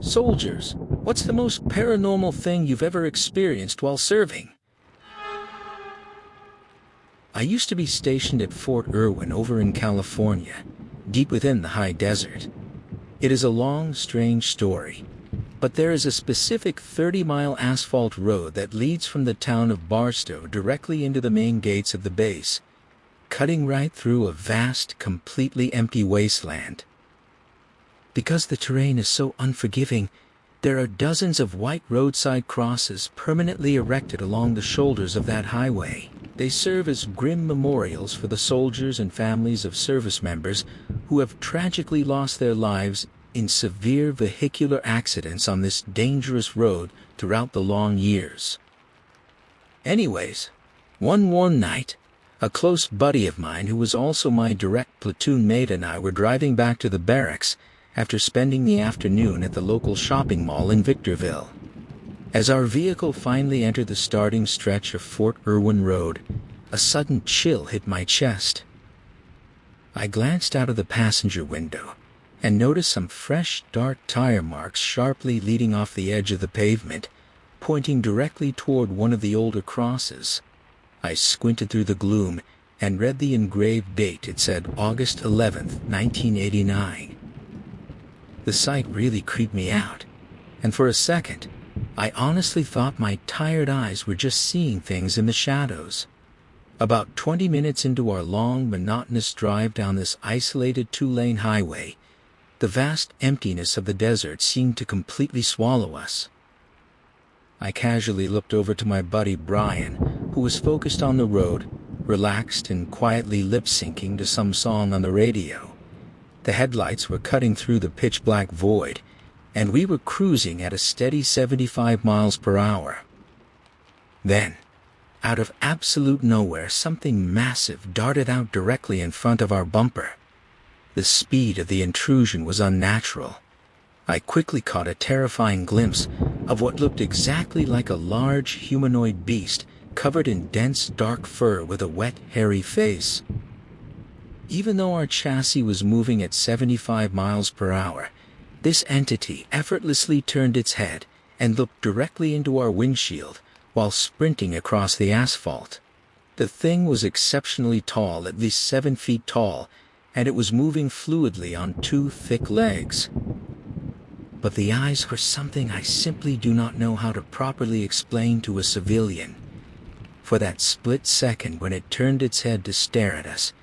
Soldiers, what's the most paranormal thing you've ever experienced while serving? I used to be stationed at Fort Irwin over in California, deep within the high desert. It is a long, strange story, but there is a specific 30-mile asphalt road that leads from the town of Barstow directly into the main gates of the base, cutting right through a vast, completely empty wasteland. Because the terrain is so unforgiving, there are dozens of white roadside crosses permanently erected along the shoulders of that highway. They serve as grim memorials for the soldiers and families of service members who have tragically lost their lives in severe vehicular accidents on this dangerous road throughout the long years. Anyways, one warm night, a close buddy of mine who was also my direct platoon mate and I were driving back to the barracks after spending the afternoon at the local shopping mall in Victorville. As our vehicle finally entered the starting stretch of Fort Irwin Road, a sudden chill hit my chest. I glanced out of the passenger window and noticed some fresh, dark tire marks sharply leading off the edge of the pavement, pointing directly toward one of the older crosses. I squinted through the gloom and read the engraved date. It said August 11th, 1989. The sight really creeped me out, and for a second, I honestly thought my tired eyes were just seeing things in the shadows. About 20 minutes into our long, monotonous drive down this isolated two-lane highway, the vast emptiness of the desert seemed to completely swallow us. I casually looked over to my buddy Brian, who was focused on the road, relaxed and quietly lip-syncing to some song on the radio. The headlights were cutting through the pitch-black void, and we were cruising at a steady 75 miles per hour. Then, out of absolute nowhere, something massive darted out directly in front of our bumper. The speed of the intrusion was unnatural. I quickly caught a terrifying glimpse of what looked exactly like a large humanoid beast covered in dense dark fur with a wet, hairy face. Even though our chassis was moving at 75 miles per hour, this entity effortlessly turned its head and looked directly into our windshield while sprinting across the asphalt. The thing was exceptionally tall, at least 7 feet tall, and it was moving fluidly on 2 thick legs. But the eyes were something I simply do not know how to properly explain to a civilian. For that split second when it turned its head to stare at us,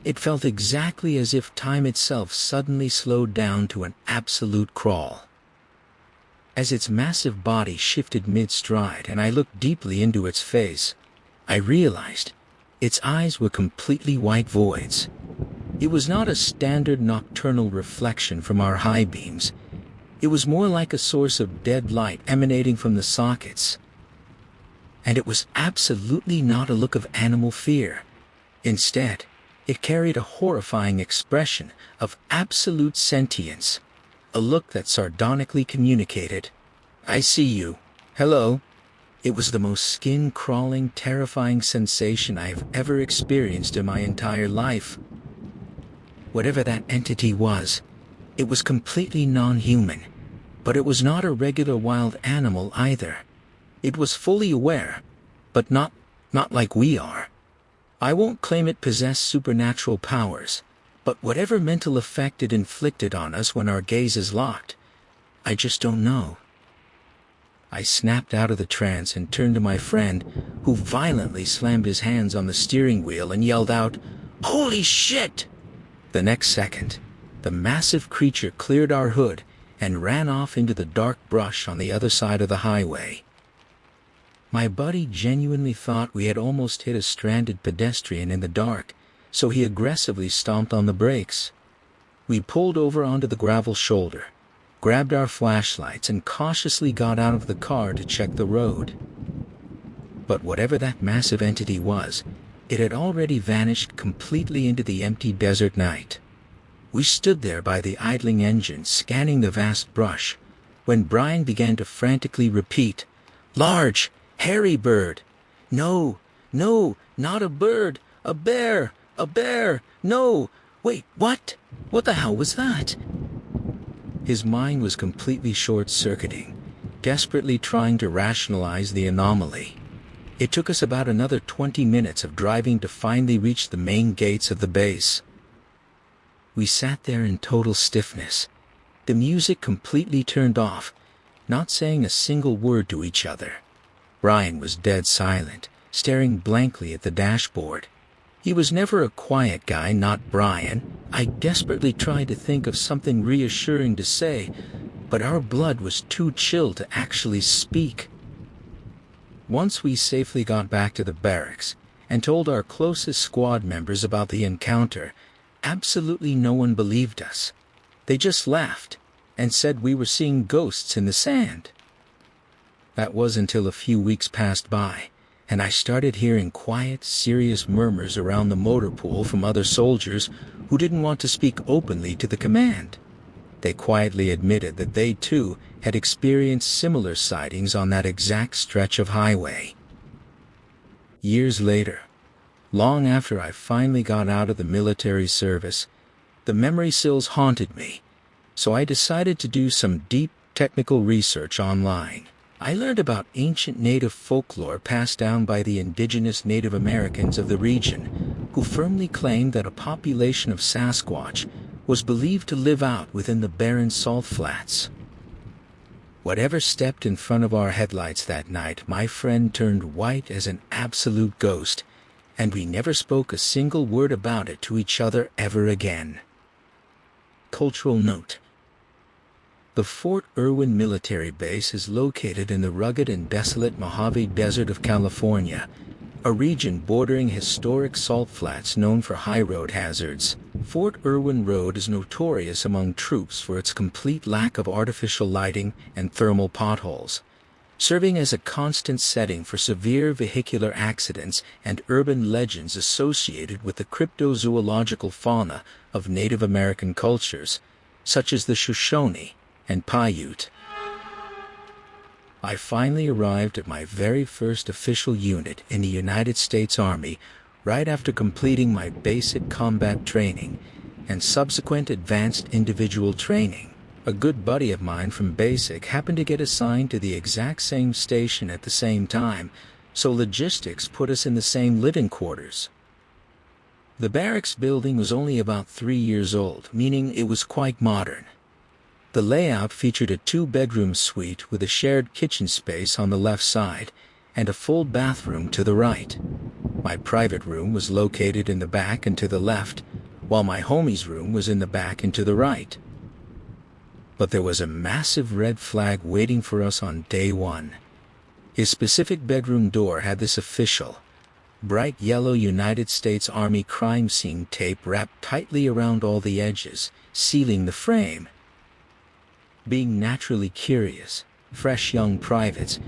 it felt exactly as if time itself suddenly slowed down to an absolute crawl. As its massive body shifted mid-stride and I looked deeply into its face, I realized its eyes were completely white voids. It was not a standard nocturnal reflection from our high beams. It was more like a source of dead light emanating from the sockets. And it was absolutely not a look of animal fear. Instead, it carried a horrifying expression of absolute sentience, a look that sardonically communicated, "I see you. Hello." It was the most skin-crawling, terrifying sensation I have ever experienced in my entire life. Whatever that entity was, it was completely non-human, but it was not a regular wild animal either. It was fully aware, but not like we are. I won't claim it possessed supernatural powers, but whatever mental effect it inflicted on us when our gazes locked, I just don't know. I snapped out of the trance and turned to my friend, who violently slammed his hands on the steering wheel and yelled out, "Holy shit!" The next second, the massive creature cleared our hood and ran off into the dark brush on the other side of the highway. My buddy genuinely thought we had almost hit a stranded pedestrian in the dark, so he aggressively stomped on the brakes. We pulled over onto the gravel shoulder, grabbed our flashlights, and cautiously got out of the car to check the road. But whatever that massive entity was, it had already vanished completely into the empty desert night. We stood there by the idling engine, scanning the vast brush, when Brian began to frantically repeat, "Large, hairy bird. No, not a bird. A bear, no. Wait, what? What the hell was that?" His mind was completely short-circuiting, desperately trying to rationalize the anomaly. It took us about another 20 minutes of driving to finally reach the main gates of the base. We sat there in total stiffness, the music completely turned off, not saying a single word to each other. Brian was dead silent, staring blankly at the dashboard. He was never a quiet guy, not Brian. I desperately tried to think of something reassuring to say, but our blood was too chill to actually speak. Once we safely got back to the barracks and told our closest squad members about the encounter, absolutely no one believed us. They just laughed and said we were seeing ghosts in the sand. That was until a few weeks passed by, and I started hearing quiet, serious murmurs around the motor pool from other soldiers who didn't want to speak openly to the command. They quietly admitted that they too had experienced similar sightings on that exact stretch of highway. Years later, long after I finally got out of the military service, the memory sills haunted me, so I decided to do some deep technical research online. I learned about ancient native folklore passed down by the indigenous Native Americans of the region, who firmly claimed that a population of Sasquatch was believed to live out within the barren salt flats. Whatever stepped in front of our headlights that night, my friend turned white as an absolute ghost, and we never spoke a single word about it to each other ever again. Cultural note: the Fort Irwin military base is located in the rugged and desolate Mojave Desert of California, a region bordering historic salt flats known for high road hazards. Fort Irwin Road is notorious among troops for its complete lack of artificial lighting and thermal potholes, serving as a constant setting for severe vehicular accidents and urban legends associated with the cryptozoological fauna of Native American cultures, such as the Shoshone and Paiute. I finally arrived at my very first official unit in the United States Army right after completing my basic combat training and subsequent advanced individual training. A good buddy of mine from basic happened to get assigned to the exact same station at the same time, so logistics put us in the same living quarters. The barracks building was only about 3 years old, meaning it was quite modern. The layout featured a 2-bedroom suite with a shared kitchen space on the left side and a full bathroom to the right. My private room was located in the back and to the left, while my homie's room was in the back and to the right. But there was a massive red flag waiting for us on day one. His specific bedroom door had this official, bright yellow United States Army crime scene tape wrapped tightly around all the edges, sealing the frame. Being naturally curious, fresh young privates,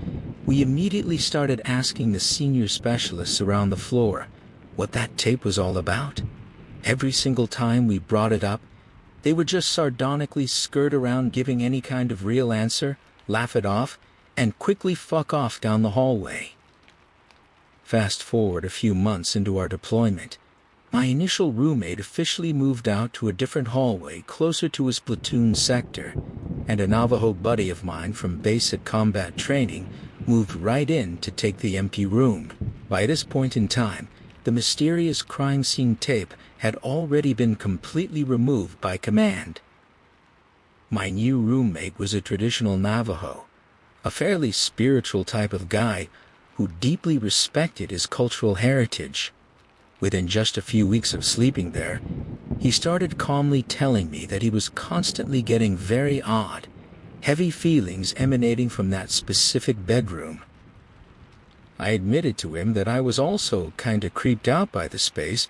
we immediately started asking the senior specialists around the floor what that tape was all about. Every single time we brought it up, they would just sardonically skirt around giving any kind of real answer, laugh it off, and quickly fuck off down the hallway. Fast forward a few months into our deployment, my initial roommate officially moved out to a different hallway closer to his platoon sector, and a Navajo buddy of mine from basic combat training moved right in to take the empty room. By this point in time, the mysterious crime scene tape had already been completely removed by command. My new roommate was a traditional Navajo, a fairly spiritual type of guy who deeply respected his cultural heritage. Within just a few weeks of sleeping there, he started calmly telling me that he was constantly getting very odd, heavy feelings emanating from that specific bedroom. I admitted to him that I was also kinda creeped out by the space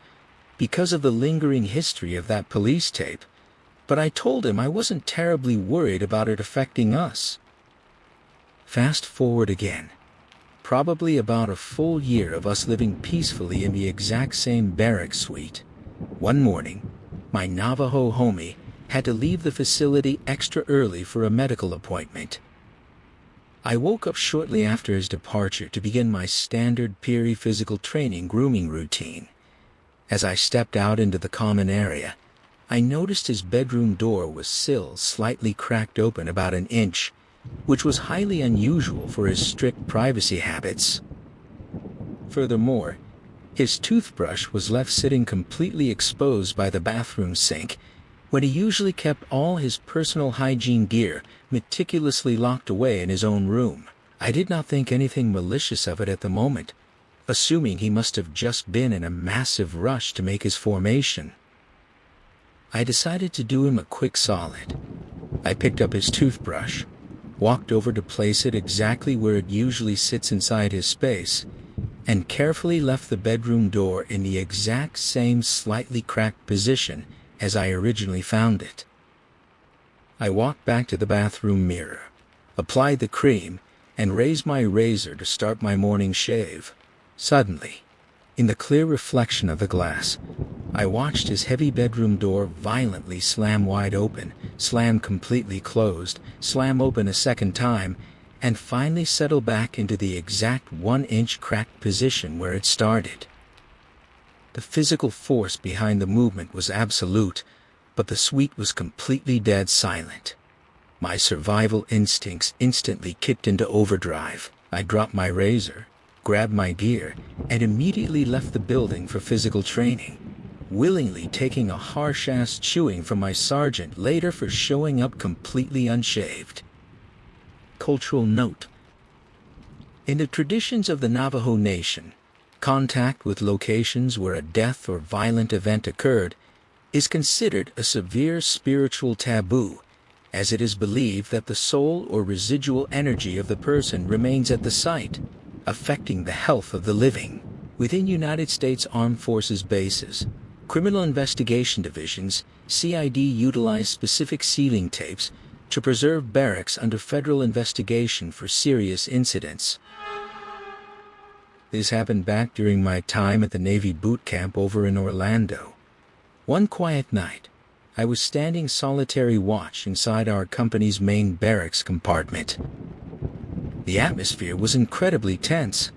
because of the lingering history of that police tape, but I told him I wasn't terribly worried about it affecting us. Fast forward again. Probably about a full year of us living peacefully in the exact same barrack suite. One morning, my Navajo homie had to leave the facility extra early for a medical appointment. I woke up shortly after his departure to begin my standard Peary physical training grooming routine. As I stepped out into the common area, I noticed his bedroom door was still slightly cracked open about an inch, which was highly unusual for his strict privacy habits. Furthermore, his toothbrush was left sitting completely exposed by the bathroom sink, when he usually kept all his personal hygiene gear meticulously locked away in his own room. I did not think anything malicious of it at the moment, assuming he must have just been in a massive rush to make his formation. I decided to do him a quick solid. I picked up his toothbrush, walked over to place it exactly where it usually sits inside his space, and carefully left the bedroom door in the exact same slightly cracked position as I originally found it. I walked back to the bathroom mirror, applied the cream, and raised my razor to start my morning shave. Suddenly, in the clear reflection of the glass, I watched his heavy bedroom door violently slam wide open, slam completely closed, slam open a second time, and finally settle back into the exact 1-inch cracked position where it started. The physical force behind the movement was absolute, but the suite was completely dead silent. My survival instincts instantly kicked into overdrive. I dropped my razor, grabbed my gear, and immediately left the building for physical training, willingly taking a harsh-ass chewing from my sergeant later for showing up completely unshaved. Cultural note: in the traditions of the Navajo Nation, contact with locations where a death or violent event occurred is considered a severe spiritual taboo, as it is believed that the soul or residual energy of the person remains at the site, affecting the health of the living. Within United States Armed Forces bases, criminal investigation divisions, CID utilize specific sealing tapes to preserve barracks under federal investigation for serious incidents. This happened back during my time at the Navy boot camp over in Orlando. One quiet night, I was standing solitary watch inside our company's main barracks compartment. The atmosphere was incredibly tense.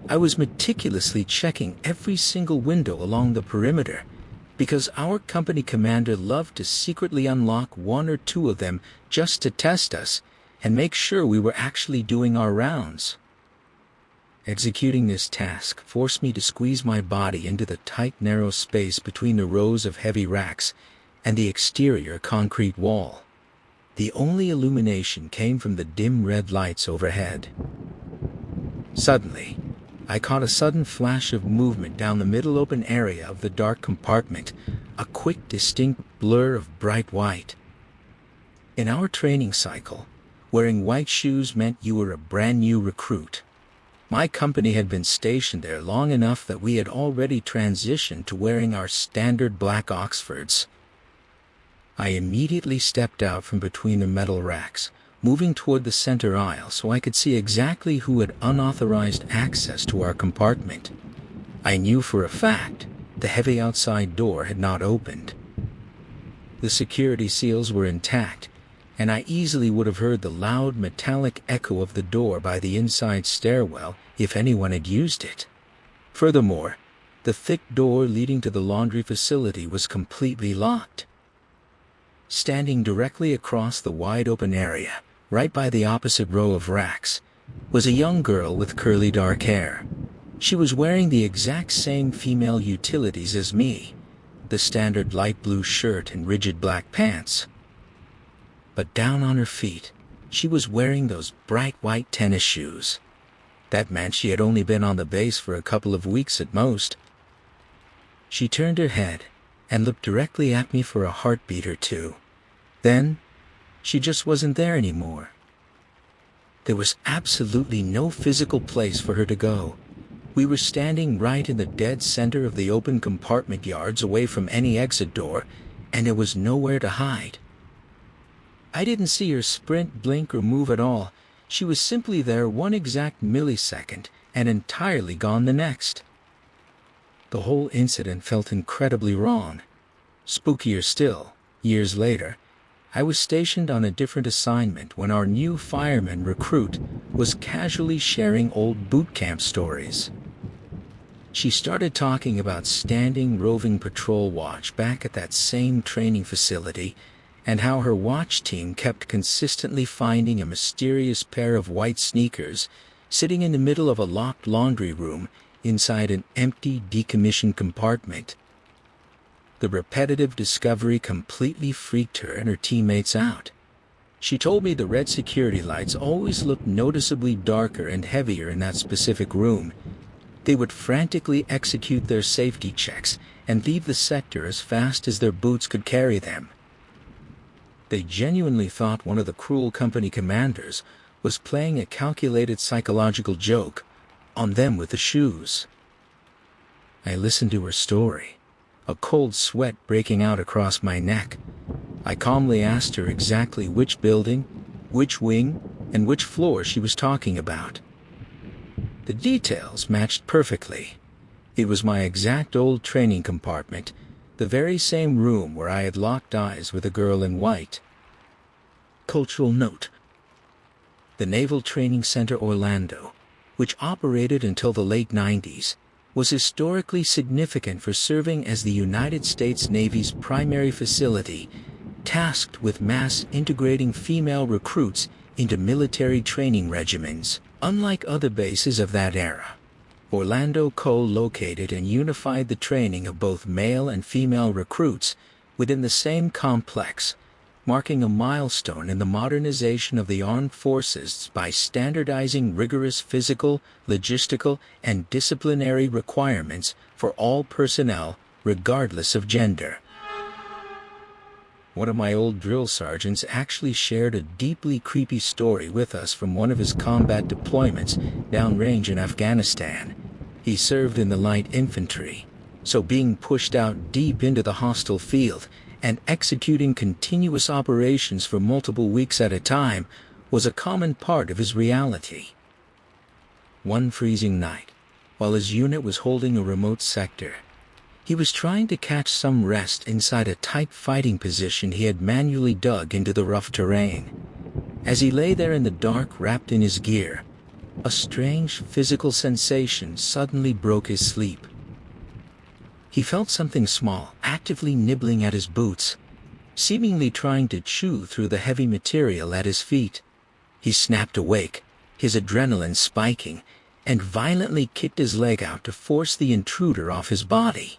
I was meticulously checking every single window along the perimeter, because our company commander loved to secretly unlock one or two of them just to test us and make sure we were actually doing our rounds. Executing this task forced me to squeeze my body into the tight, narrow space between the rows of heavy racks and the exterior concrete wall. The only illumination came from the dim red lights overhead. Suddenly, I caught a sudden flash of movement down the middle open area of the dark compartment, a quick, distinct blur of bright white. In our training cycle, wearing white shoes meant you were a brand new recruit. My company had been stationed there long enough that we had already transitioned to wearing our standard black Oxfords. I immediately stepped out from between the metal racks, moving toward the center aisle so I could see exactly who had unauthorized access to our compartment. I knew for a fact the heavy outside door had not opened. The security seals were intact, and I easily would have heard the loud metallic echo of the door by the inside stairwell if anyone had used it. Furthermore, the thick door leading to the laundry facility was completely locked. Standing directly across the wide-open area, right by the opposite row of racks, was a young girl with curly dark hair. She was wearing the exact same female utilities as me, the standard light blue shirt and rigid black pants. But down on her feet, she was wearing those bright white tennis shoes. That meant she had only been on the base for a couple of weeks at most. She turned her head and looked directly at me for a heartbeat or two. Then, she just wasn't there anymore. There was absolutely no physical place for her to go. We were standing right in the dead center of the open compartment, yards away from any exit door, and there was nowhere to hide. I didn't see her sprint, blink, or move at all. She was simply there one exact millisecond and entirely gone the next. The whole incident felt incredibly wrong. Spookier still, years later, I was stationed on a different assignment when our new fireman recruit was casually sharing old boot camp stories. She started talking about standing roving patrol watch back at that same training facility, and how her watch team kept consistently finding a mysterious pair of white sneakers sitting in the middle of a locked laundry room inside an empty, decommissioned compartment. The repetitive discovery completely freaked her and her teammates out. She told me the red security lights always looked noticeably darker and heavier in that specific room. They would frantically execute their safety checks and leave the sector as fast as their boots could carry them. They genuinely thought one of the cruel company commanders was playing a calculated psychological joke on them with the shoes. I listened to her story, a cold sweat breaking out across my neck. I calmly asked her exactly which building, which wing, and which floor she was talking about. The details matched perfectly. It was my exact old training compartment, the very same room where I had locked eyes with a girl in white. Cultural note: the Naval Training Center Orlando, which operated until the late 90s, was historically significant for serving as the United States Navy's primary facility, tasked with mass integrating female recruits into military training regimens. Unlike other bases of that era, Orlando co-located and unified the training of both male and female recruits within the same complex, marking a milestone in the modernization of the armed forces by standardizing rigorous physical, logistical, and disciplinary requirements for all personnel, regardless of gender. One of my old drill sergeants actually shared a deeply creepy story with us from one of his combat deployments downrange in Afghanistan. He served in the light infantry, so being pushed out deep into the hostile field and executing continuous operations for multiple weeks at a time was a common part of his reality. One freezing night, while his unit was holding a remote sector, he was trying to catch some rest inside a tight fighting position he had manually dug into the rough terrain. As he lay there in the dark wrapped in his gear, a strange physical sensation suddenly broke his sleep. He felt something small actively nibbling at his boots, seemingly trying to chew through the heavy material at his feet. He snapped awake, his adrenaline spiking, and violently kicked his leg out to force the intruder off his body.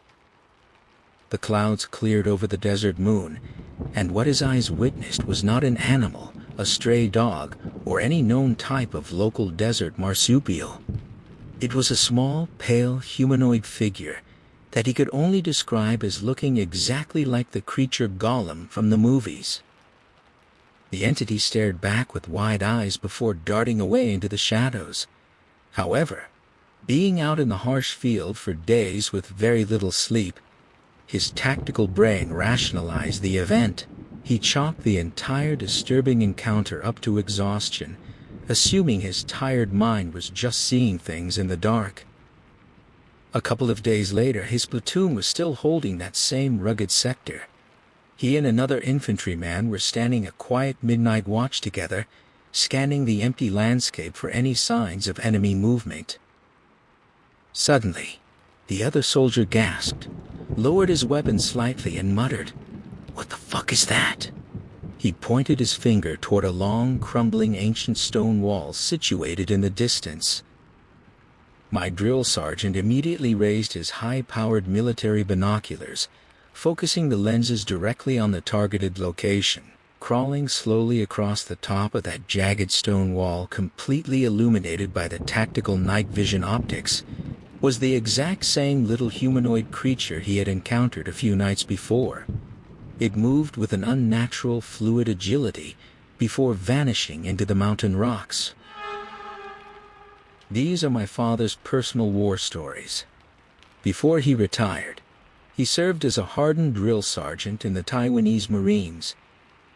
The clouds cleared over the desert moon, and what his eyes witnessed was not an animal, a stray dog, or any known type of local desert marsupial. It was a small, pale, humanoid figure that he could only describe as looking exactly like the creature Gollum from the movies. The entity stared back with wide eyes before darting away into the shadows. However, being out in the harsh field for days with very little sleep, his tactical brain rationalized the event. He chalked the entire disturbing encounter up to exhaustion, assuming his tired mind was just seeing things in the dark. A couple of days later, his platoon was still holding that same rugged sector. He and another infantryman were standing a quiet midnight watch together, scanning the empty landscape for any signs of enemy movement. Suddenly, the other soldier gasped, lowered his weapon slightly, and muttered, "What the fuck is that?" He pointed his finger toward a long, crumbling ancient stone wall situated in the distance. My drill sergeant immediately raised his high-powered military binoculars, focusing the lenses directly on the targeted location. Crawling slowly across the top of that jagged stone wall, completely illuminated by the tactical night vision optics, was the exact same little humanoid creature he had encountered a few nights before. It moved with an unnatural, fluid agility before vanishing into the mountain rocks. These are my father's personal war stories. Before he retired, he served as a hardened drill sergeant in the Taiwanese Marines.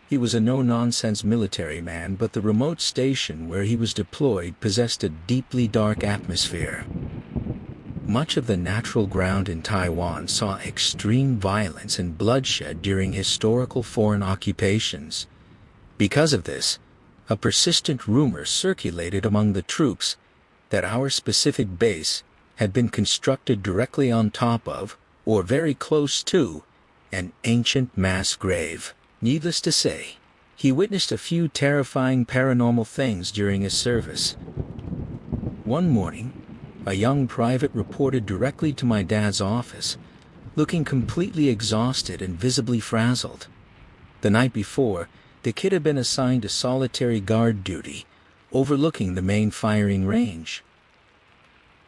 He was a no-nonsense military man, but the remote station where he was deployed possessed a deeply dark atmosphere. Much of the natural ground in Taiwan saw extreme violence and bloodshed during historical foreign occupations. Because of this, a persistent rumor circulated among the troops that our specific base, had been constructed directly on top of, or very close to, an ancient mass grave. Needless to say, he witnessed a few terrifying paranormal things during his service. One morning, a young private reported directly to my dad's office, looking completely exhausted and visibly frazzled. The night before, the kid had been assigned to solitary guard duty, overlooking the main firing range.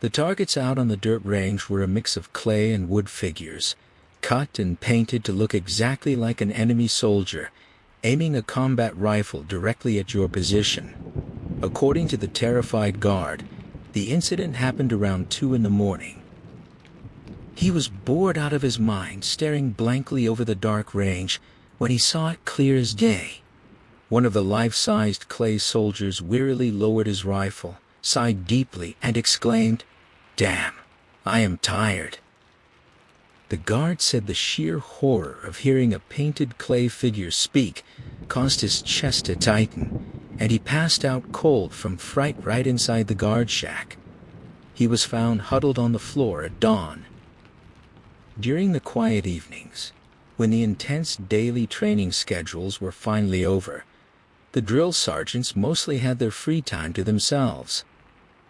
The targets out on the dirt range were a mix of clay and wood figures, cut and painted to look exactly like an enemy soldier, aiming a combat rifle directly at your position. According to the terrified guard, the incident happened around 2 in the morning. He was bored out of his mind, staring blankly over the dark range, when he saw it clear as day. One of the life-sized clay soldiers wearily lowered his rifle, sighed deeply, and exclaimed, "Damn, I am tired." The guard said the sheer horror of hearing a painted clay figure speak caused his chest to tighten, and he passed out cold from fright right inside the guard shack. He was found huddled on the floor at dawn. During the quiet evenings, when the intense daily training schedules were finally over, the drill sergeants mostly had their free time to themselves.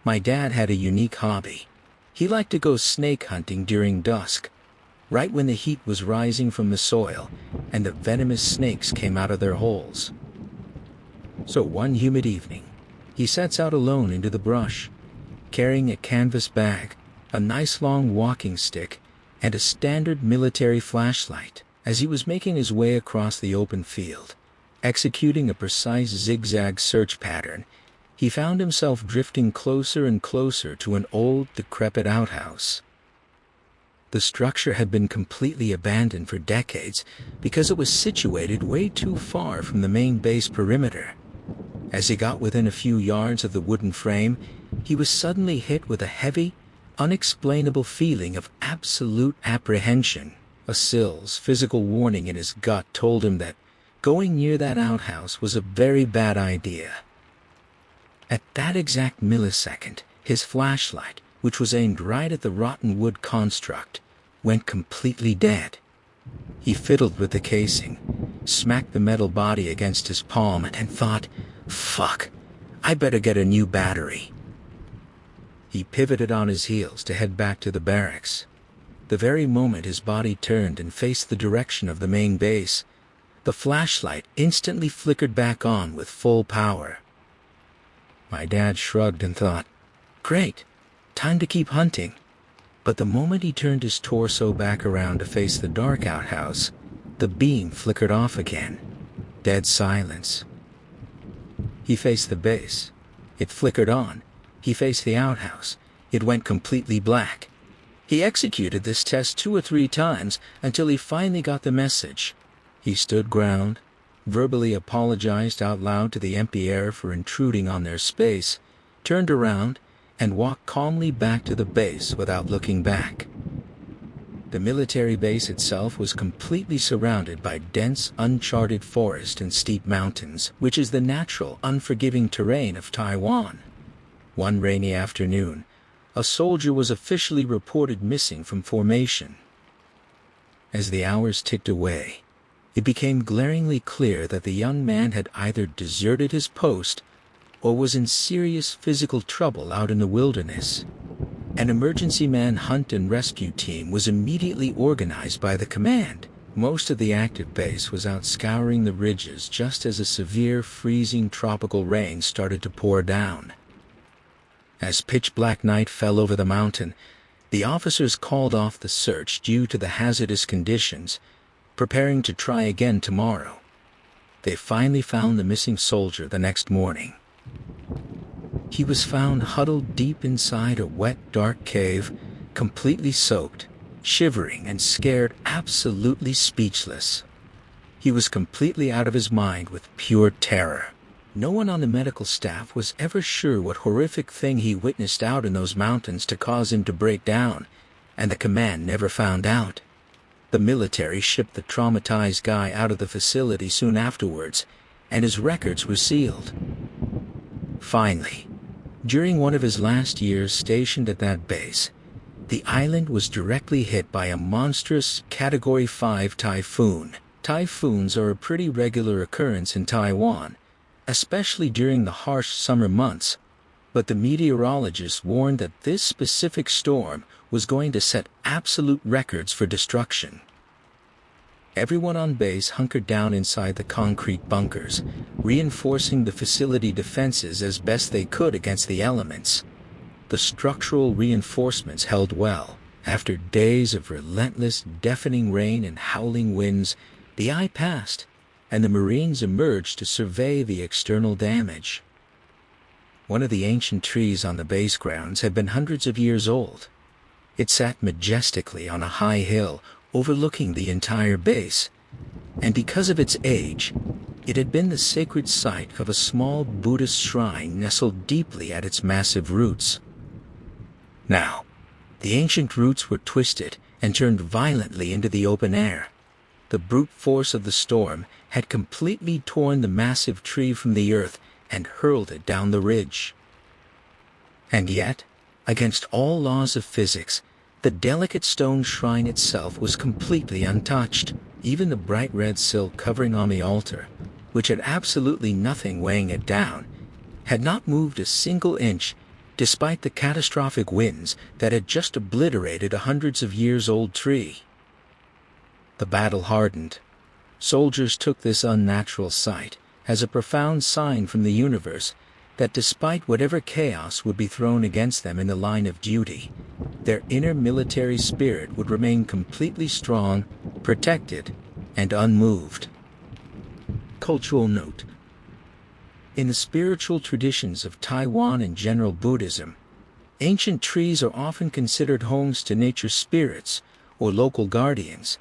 My dad had a unique hobby. He liked to go snake hunting during dusk, right when the heat was rising from the soil and the venomous snakes came out of their holes. So one humid evening, he sets out alone into the brush, carrying a canvas bag, a nice long walking stick, and a standard military flashlight. As he was making his way across the open field, executing a precise zigzag search pattern, he found himself drifting closer and closer to an old, decrepit outhouse. The structure had been completely abandoned for decades because it was situated way too far from the main base perimeter. As he got within a few yards of the wooden frame, he was suddenly hit with a heavy, unexplainable feeling of absolute apprehension. A Sill's physical warning in his gut told him that going near that outhouse was a very bad idea. At that exact millisecond, his flashlight, which was aimed right at the rotten wood construct, went completely dead. He fiddled with the casing, smacked the metal body against his palm, and thought, "Fuck, I better get a new battery." He pivoted on his heels to head back to the barracks. The very moment his body turned and faced the direction of the main base, the flashlight instantly flickered back on with full power. My dad shrugged and thought, "Great, time to keep hunting." But the moment he turned his torso back around to face the dark outhouse, the beam flickered off again. Dead silence. He faced the base. It flickered on. He faced the outhouse. It went completely black. He executed this test 2 or 3 times until he finally got the message. He stood ground, verbally apologized out loud to the empty air for intruding on their space, turned around, and walked calmly back to the base without looking back. The military base itself was completely surrounded by dense, uncharted forest and steep mountains, which is the natural, unforgiving terrain of Taiwan. One rainy afternoon, a soldier was officially reported missing from formation. As the hours ticked away, it became glaringly clear that the young man had either deserted his post or was in serious physical trouble out in the wilderness. An emergency manhunt and rescue team was immediately organized by the command. Most of the active base was out scouring the ridges just as a severe, freezing tropical rain started to pour down. As pitch-black night fell over the mountain, the officers called off the search due to the hazardous conditions, preparing to try again tomorrow. They finally found the missing soldier the next morning. He was found huddled deep inside a wet, dark cave, completely soaked, shivering and scared, absolutely speechless. He was completely out of his mind with pure terror. No one on the medical staff was ever sure what horrific thing he witnessed out in those mountains to cause him to break down, and the command never found out. The military shipped the traumatized guy out of the facility soon afterwards, and his records were sealed. Finally, during one of his last years stationed at that base, the island was directly hit by a monstrous Category 5 typhoon. Typhoons are a pretty regular occurrence in Taiwan, especially during the harsh summer months, but the meteorologists warned that this specific storm was going to set absolute records for destruction. Everyone on base hunkered down inside the concrete bunkers, reinforcing the facility defenses as best they could against the elements. The structural reinforcements held well. After days of relentless, deafening rain and howling winds, the eye passed, and the Marines emerged to survey the external damage. One of the ancient trees on the base grounds had been hundreds of years old. It sat majestically on a high hill overlooking the entire base, and because of its age, it had been the sacred site of a small Buddhist shrine nestled deeply at its massive roots. Now, the ancient roots were twisted and turned violently into the open air. The brute force of the storm had completely torn the massive tree from the earth and hurled it down the ridge. And yet, against all laws of physics, the delicate stone shrine itself was completely untouched. Even the bright red silk covering on the altar, which had absolutely nothing weighing it down, had not moved a single inch despite the catastrophic winds that had just obliterated a hundreds of years old tree. The battle hardened. Soldiers took this unnatural sight as a profound sign from the universe that despite whatever chaos would be thrown against them in the line of duty, their inner military spirit would remain completely strong, protected, and unmoved. Cultural note: in the spiritual traditions of Taiwan and general Buddhism, ancient trees are often considered homes to nature spirits or local guardians,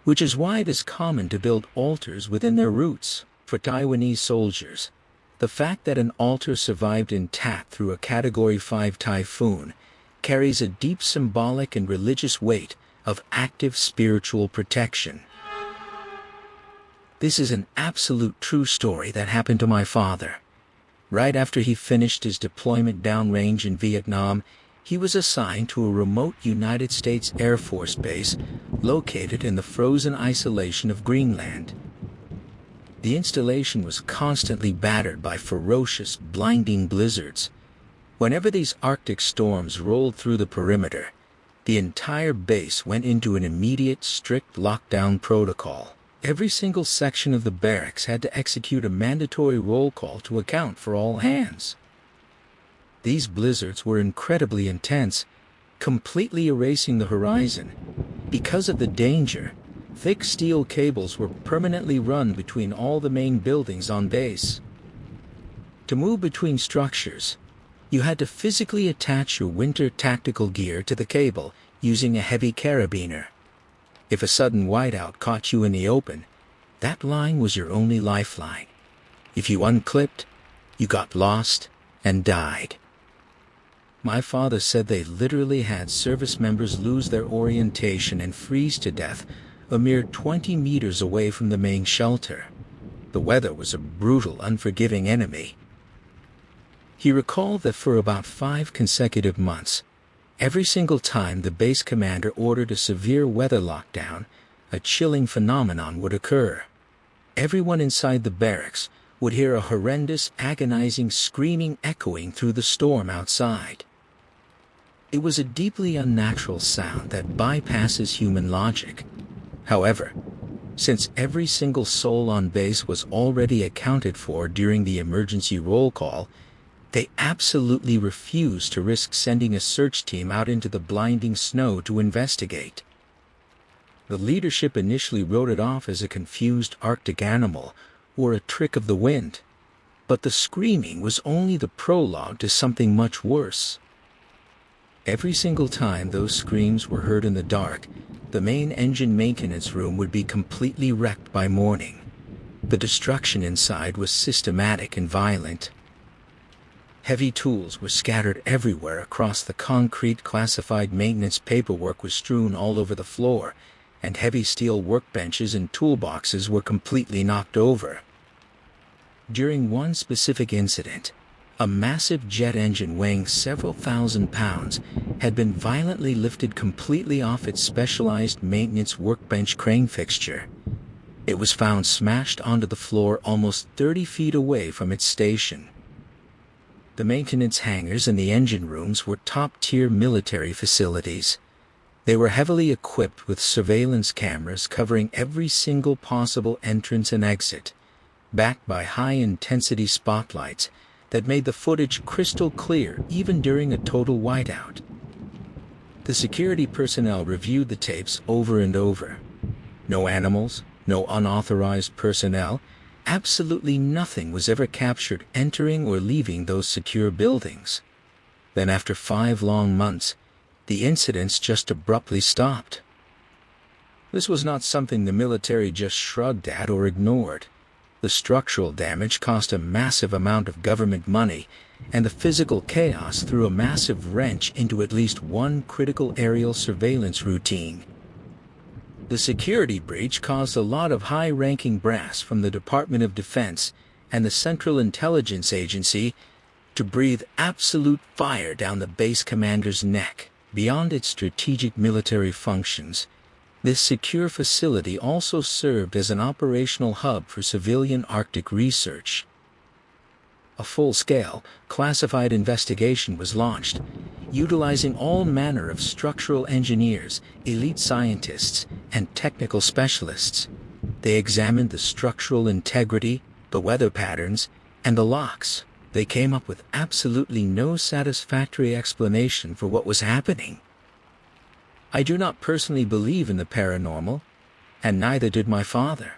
which is why it is common to build altars within their roots. For Taiwanese soldiers, the fact that an altar survived intact through a Category 5 typhoon carries a deep symbolic and religious weight of active spiritual protection. This is an absolute true story that happened to my father. Right after he finished his deployment downrange in Vietnam, he was assigned to a remote United States Air Force base located in the frozen isolation of Greenland. The installation was constantly battered by ferocious, blinding blizzards. Whenever these Arctic storms rolled through the perimeter, the entire base went into an immediate, strict lockdown protocol. Every single section of the barracks had to execute a mandatory roll call to account for all hands. These blizzards were incredibly intense, completely erasing the horizon. Because of the danger, thick steel cables were permanently run between all the main buildings on base. To move between structures, you had to physically attach your winter tactical gear to the cable using a heavy carabiner. If a sudden whiteout caught you in the open, that line was your only lifeline. If you unclipped, you got lost and died. My father said they literally had service members lose their orientation and freeze to death a mere 20 meters away from the main shelter. The weather was a brutal, unforgiving enemy. He recalled that for about 5 consecutive months, every single time the base commander ordered a severe weather lockdown, a chilling phenomenon would occur. Everyone inside the barracks would hear a horrendous, agonizing screaming echoing through the storm outside. It was a deeply unnatural sound that bypasses human logic. However, since every single soul on base was already accounted for during the emergency roll call, they absolutely refused to risk sending a search team out into the blinding snow to investigate. The leadership initially wrote it off as a confused Arctic animal or a trick of the wind, but the screaming was only the prologue to something much worse. Every single time those screams were heard in the dark, the main engine maintenance room would be completely wrecked by morning. The destruction inside was systematic and violent. Heavy tools were scattered everywhere across the concrete. Classified maintenance paperwork was strewn all over the floor, and heavy steel workbenches and toolboxes were completely knocked over. During one specific incident, A massive jet engine weighing several thousand pounds had been violently lifted completely off its specialized maintenance workbench crane fixture. It was found smashed onto the floor almost 30 feet away from its station. The maintenance hangars and the engine rooms were top-tier military facilities. They were heavily equipped with surveillance cameras covering every single possible entrance and exit, backed by high-intensity spotlights that made the footage crystal clear even during a total whiteout. The security personnel reviewed the tapes over and over. No animals, no unauthorized personnel, absolutely nothing was ever captured entering or leaving those secure buildings. Then after 5 long months, the incidents just abruptly stopped. This was not something the military just shrugged at or ignored. The structural damage cost a massive amount of government money, and the physical chaos threw a massive wrench into at least one critical aerial surveillance routine. The security breach caused a lot of high-ranking brass from the Department of Defense and the Central Intelligence Agency to breathe absolute fire down the base commander's neck. Beyond its strategic military functions, this secure facility also served as an operational hub for civilian Arctic research. A full-scale, classified investigation was launched, utilizing all manner of structural engineers, elite scientists, and technical specialists. They examined the structural integrity, the weather patterns, and the locks. They came up with absolutely no satisfactory explanation for what was happening. I do not personally believe in the paranormal, and neither did my father.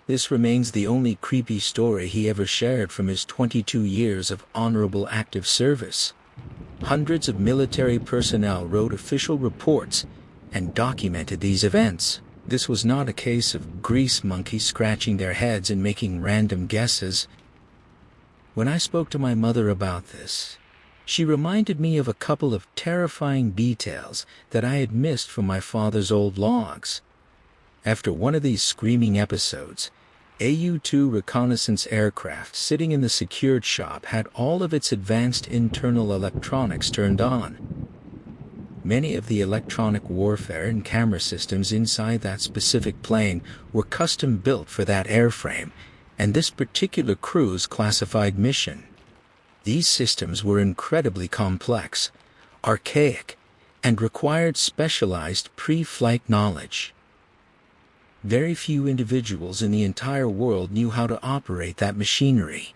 This remains the only creepy story he ever shared from his 22 years of honorable active service. Hundreds of military personnel wrote official reports and documented these events. This was not a case of grease monkeys scratching their heads and making random guesses. When I spoke to my mother about this, she reminded me of a couple of terrifying details that I had missed from my father's old logs. After one of these screaming episodes, a U-2 reconnaissance aircraft sitting in the secured shop had all of its advanced internal electronics turned on. Many of the electronic warfare and camera systems inside that specific plane were custom built for that airframe and this particular crew's classified mission. These systems were incredibly complex, archaic, and required specialized pre-flight knowledge. Very few individuals in the entire world knew how to operate that machinery.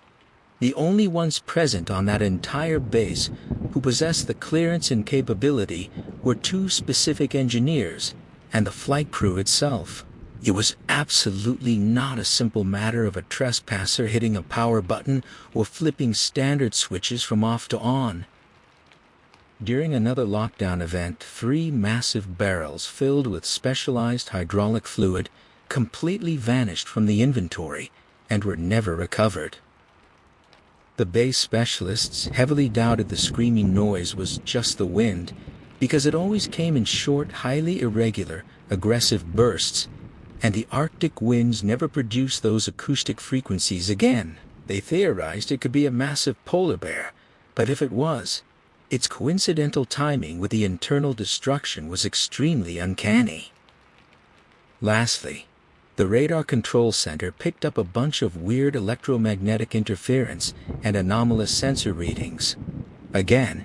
The only ones present on that entire base who possessed the clearance and capability were 2 specific engineers and the flight crew itself. It was absolutely not a simple matter of a trespasser hitting a power button or flipping standard switches from off to on. During another lockdown event, 3 massive barrels filled with specialized hydraulic fluid completely vanished from the inventory and were never recovered. The base specialists heavily doubted the screaming noise was just the wind because it always came in short, highly irregular, aggressive bursts, and the Arctic winds never produced those acoustic frequencies again. They theorized it could be a massive polar bear, but if it was, its coincidental timing with the internal destruction was extremely uncanny. Lastly, the Radar Control Center picked up a bunch of weird electromagnetic interference and anomalous sensor readings. Again,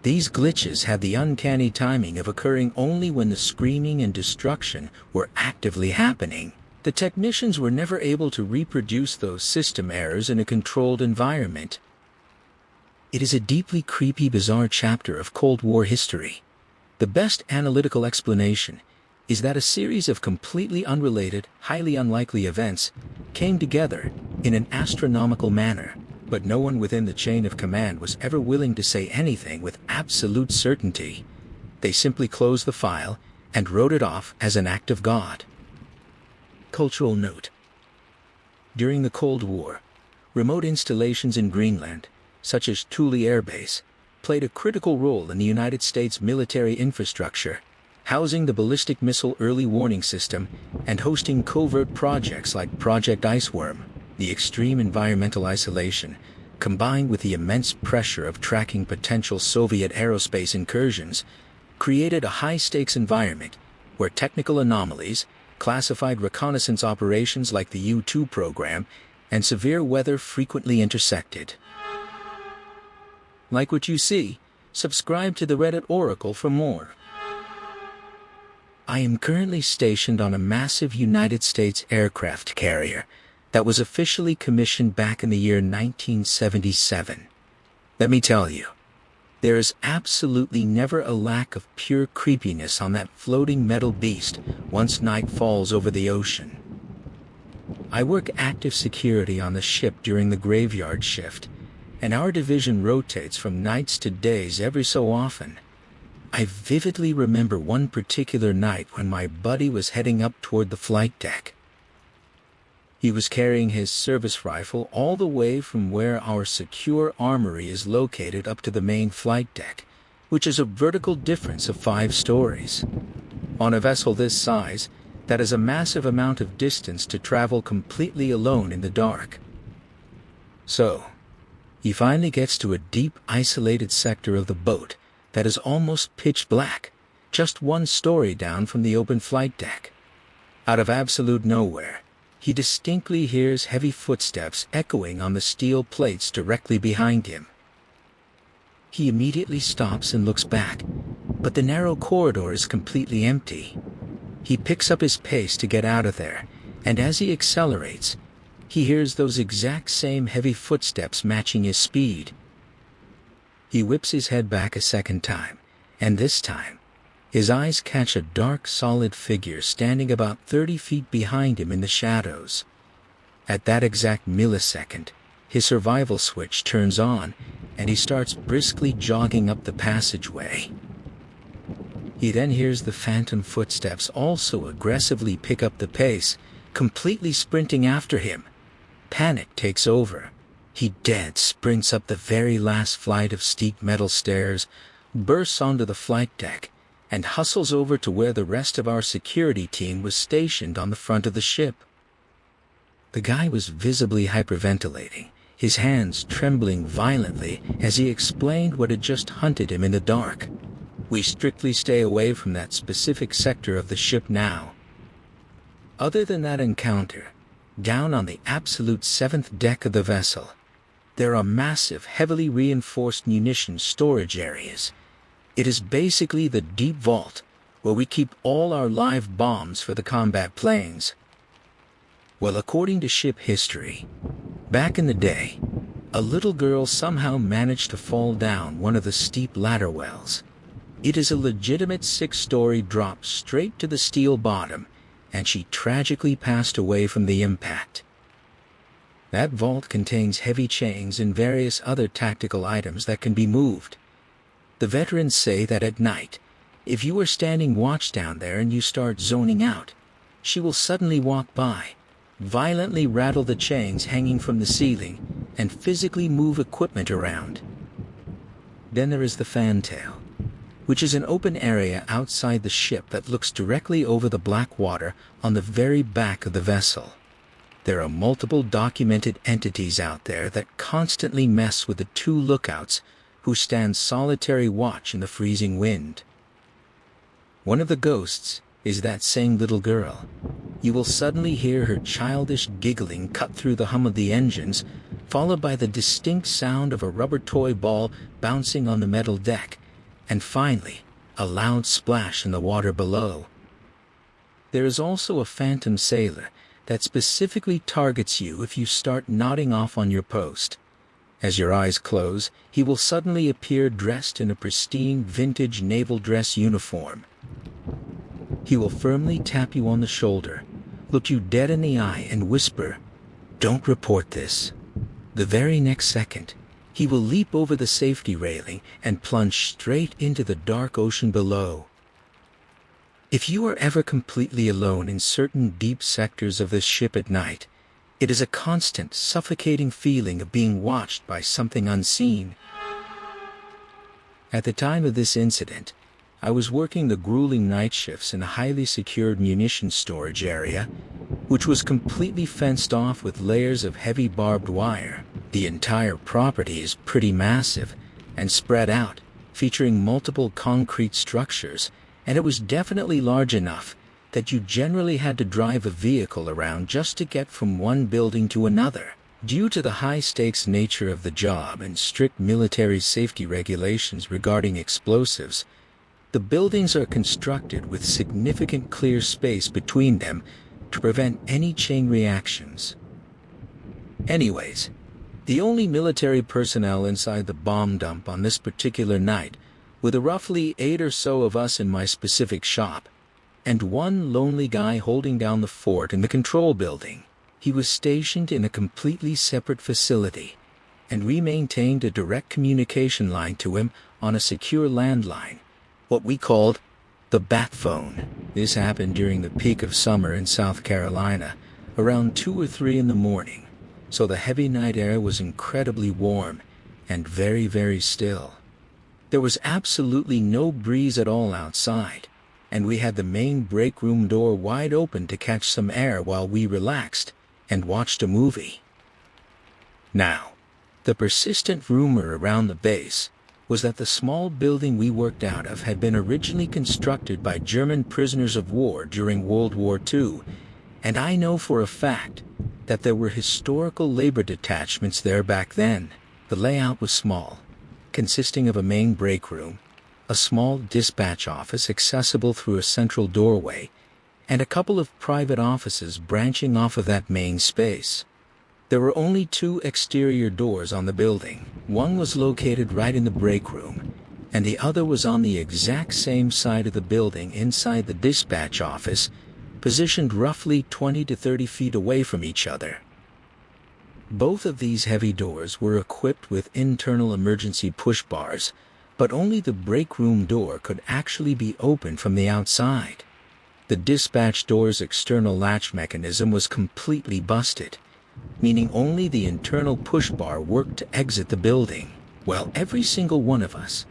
these glitches had the uncanny timing of occurring only when the screaming and destruction were actively happening. The technicians were never able to reproduce those system errors in a controlled environment. It is a deeply creepy, bizarre chapter of Cold War history. The best analytical explanation is that a series of completely unrelated, highly unlikely events came together in an astronomical manner, but no one within the chain of command was ever willing to say anything with absolute certainty. They simply closed the file and wrote it off as an act of God. Cultural note: during the Cold War, remote installations in Greenland, such as Thule Air Base, played a critical role in the United States military infrastructure, housing the ballistic missile early warning system and hosting covert projects like Project Iceworm. The extreme environmental isolation, combined with the immense pressure of tracking potential Soviet aerospace incursions, created a high-stakes environment where technical anomalies, classified reconnaissance operations like the U-2 program, and severe weather frequently intersected. Like what you see? Subscribe to the Reddit Oracle for more. I am currently stationed on a massive United States aircraft carrier that was officially commissioned back in the year 1977. Let me tell you, there is absolutely never a lack of pure creepiness on that floating metal beast once night falls over the ocean. I work active security on the ship during the graveyard shift, and our division rotates from nights to days every so often. I vividly remember one particular night when my buddy was heading up toward the flight deck. He was carrying his service rifle all the way from where our secure armory is located up to the main flight deck, which is a vertical difference of 5 stories. On a vessel this size, that is a massive amount of distance to travel completely alone in the dark. So, he finally gets to a deep, isolated sector of the boat that is almost pitch black, just 1 story down from the open flight deck. Out of absolute nowhere, he distinctly hears heavy footsteps echoing on the steel plates directly behind him. He immediately stops and looks back, but the narrow corridor is completely empty. He picks up his pace to get out of there, and as he accelerates, he hears those exact same heavy footsteps matching his speed. He whips his head back a second time, and this time, his eyes catch a dark, solid figure standing about 30 feet behind him in the shadows. At that exact millisecond, his survival switch turns on, and he starts briskly jogging up the passageway. He then hears the phantom footsteps also aggressively pick up the pace, completely sprinting after him. Panic takes over. He dead sprints up the very last flight of steep metal stairs, bursts onto the flight deck, and hustles over to where the rest of our security team was stationed on the front of the ship. The guy was visibly hyperventilating, his hands trembling violently as he explained what had just hunted him in the dark. We strictly stay away from that specific sector of the ship now. Other than that encounter, down on the absolute 7th deck of the vessel, there are massive, heavily reinforced munitions storage areas. It is basically the deep vault where we keep all our live bombs for the combat planes. Well, according to ship history, back in the day, a little girl somehow managed to fall down one of the steep ladder wells. It is a legitimate 6-story drop straight to the steel bottom, and she tragically passed away from the impact. That vault contains heavy chains and various other tactical items that can be moved. The veterans say that at night, if you are standing watch down there and you start zoning out, she will suddenly walk by, violently rattle the chains hanging from the ceiling, and physically move equipment around. Then there is the fantail, which is an open area outside the ship that looks directly over the black water on the very back of the vessel. There are multiple documented entities out there that constantly mess with the 2 lookouts who stand solitary watch in the freezing wind. One of the ghosts is that same little girl. You will suddenly hear her childish giggling cut through the hum of the engines, followed by the distinct sound of a rubber toy ball bouncing on the metal deck, and finally, a loud splash in the water below. There is also a phantom sailor that specifically targets you if you start nodding off on your post. As your eyes close, he will suddenly appear dressed in a pristine vintage naval dress uniform. He will firmly tap you on the shoulder, look you dead in the eye, and whisper, "Don't report this." The very next second, he will leap over the safety railing and plunge straight into the dark ocean below. If you are ever completely alone in certain deep sectors of this ship at night, it is a constant, suffocating feeling of being watched by something unseen. At the time of this incident, I was working the grueling night shifts in a highly secured munitions storage area, which was completely fenced off with layers of heavy barbed wire. The entire property is pretty massive and spread out, featuring multiple concrete structures, and it was definitely large enough that you generally had to drive a vehicle around just to get from one building to another. Due to the high-stakes nature of the job and strict military safety regulations regarding explosives, the buildings are constructed with significant clear space between them to prevent any chain reactions. Anyways, the only military personnel inside the bomb dump on this particular night were the roughly 8 or so of us in my specific shop, and one lonely guy holding down the fort in the control building. He was stationed in a completely separate facility, and we maintained a direct communication line to him on a secure landline, what we called the bat phone. This happened during the peak of summer in South Carolina, around 2 or 3 in the morning, so the heavy night air was incredibly warm and very, very still. There was absolutely no breeze at all outside, and we had the main break room door wide open to catch some air while we relaxed and watched a movie. Now, the persistent rumor around the base was that the small building we worked out of had been originally constructed by German prisoners of war during World War II, and I know for a fact that there were historical labor detachments there back then. The layout was small, consisting of a main break room, a small dispatch office accessible through a central doorway, and a couple of private offices branching off of that main space. There were only 2 exterior doors on the building. One was located right in the break room, and the other was on the exact same side of the building inside the dispatch office, positioned roughly 20 to 30 feet away from each other. Both of these heavy doors were equipped with internal emergency push bars, but only the break room door could actually be opened from the outside. The dispatch door's external latch mechanism was completely busted, meaning only the internal push bar worked to exit the building. Well, every single one of us,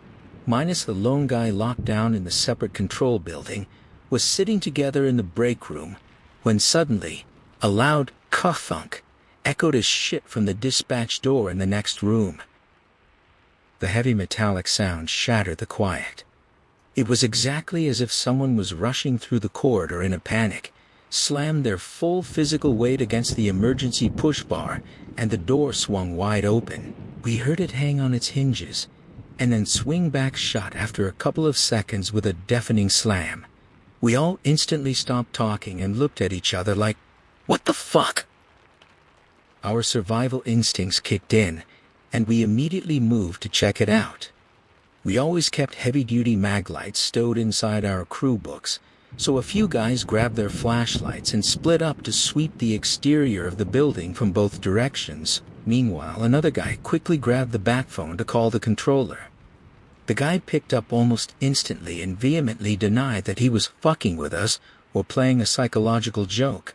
minus the lone guy locked down in the separate control building, was sitting together in the break room when suddenly a loud ka-thunk echoed as shit from the dispatch door in the next room. The heavy metallic sound shattered the quiet. It was exactly as if someone was rushing through the corridor in a panic, slammed their full physical weight against the emergency push bar, and the door swung wide open. We heard it hang on its hinges, and then swing back shut after a couple of seconds with a deafening slam. We all instantly stopped talking and looked at each other like, "What the fuck?" Our survival instincts kicked in, and we immediately moved to check it out. We always kept heavy-duty mag lights stowed inside our crew books, so a few guys grabbed their flashlights and split up to sweep the exterior of the building from both directions. Meanwhile, another guy quickly grabbed the bat phone to call the controller. The guy picked up almost instantly and vehemently denied that he was fucking with us or playing a psychological joke.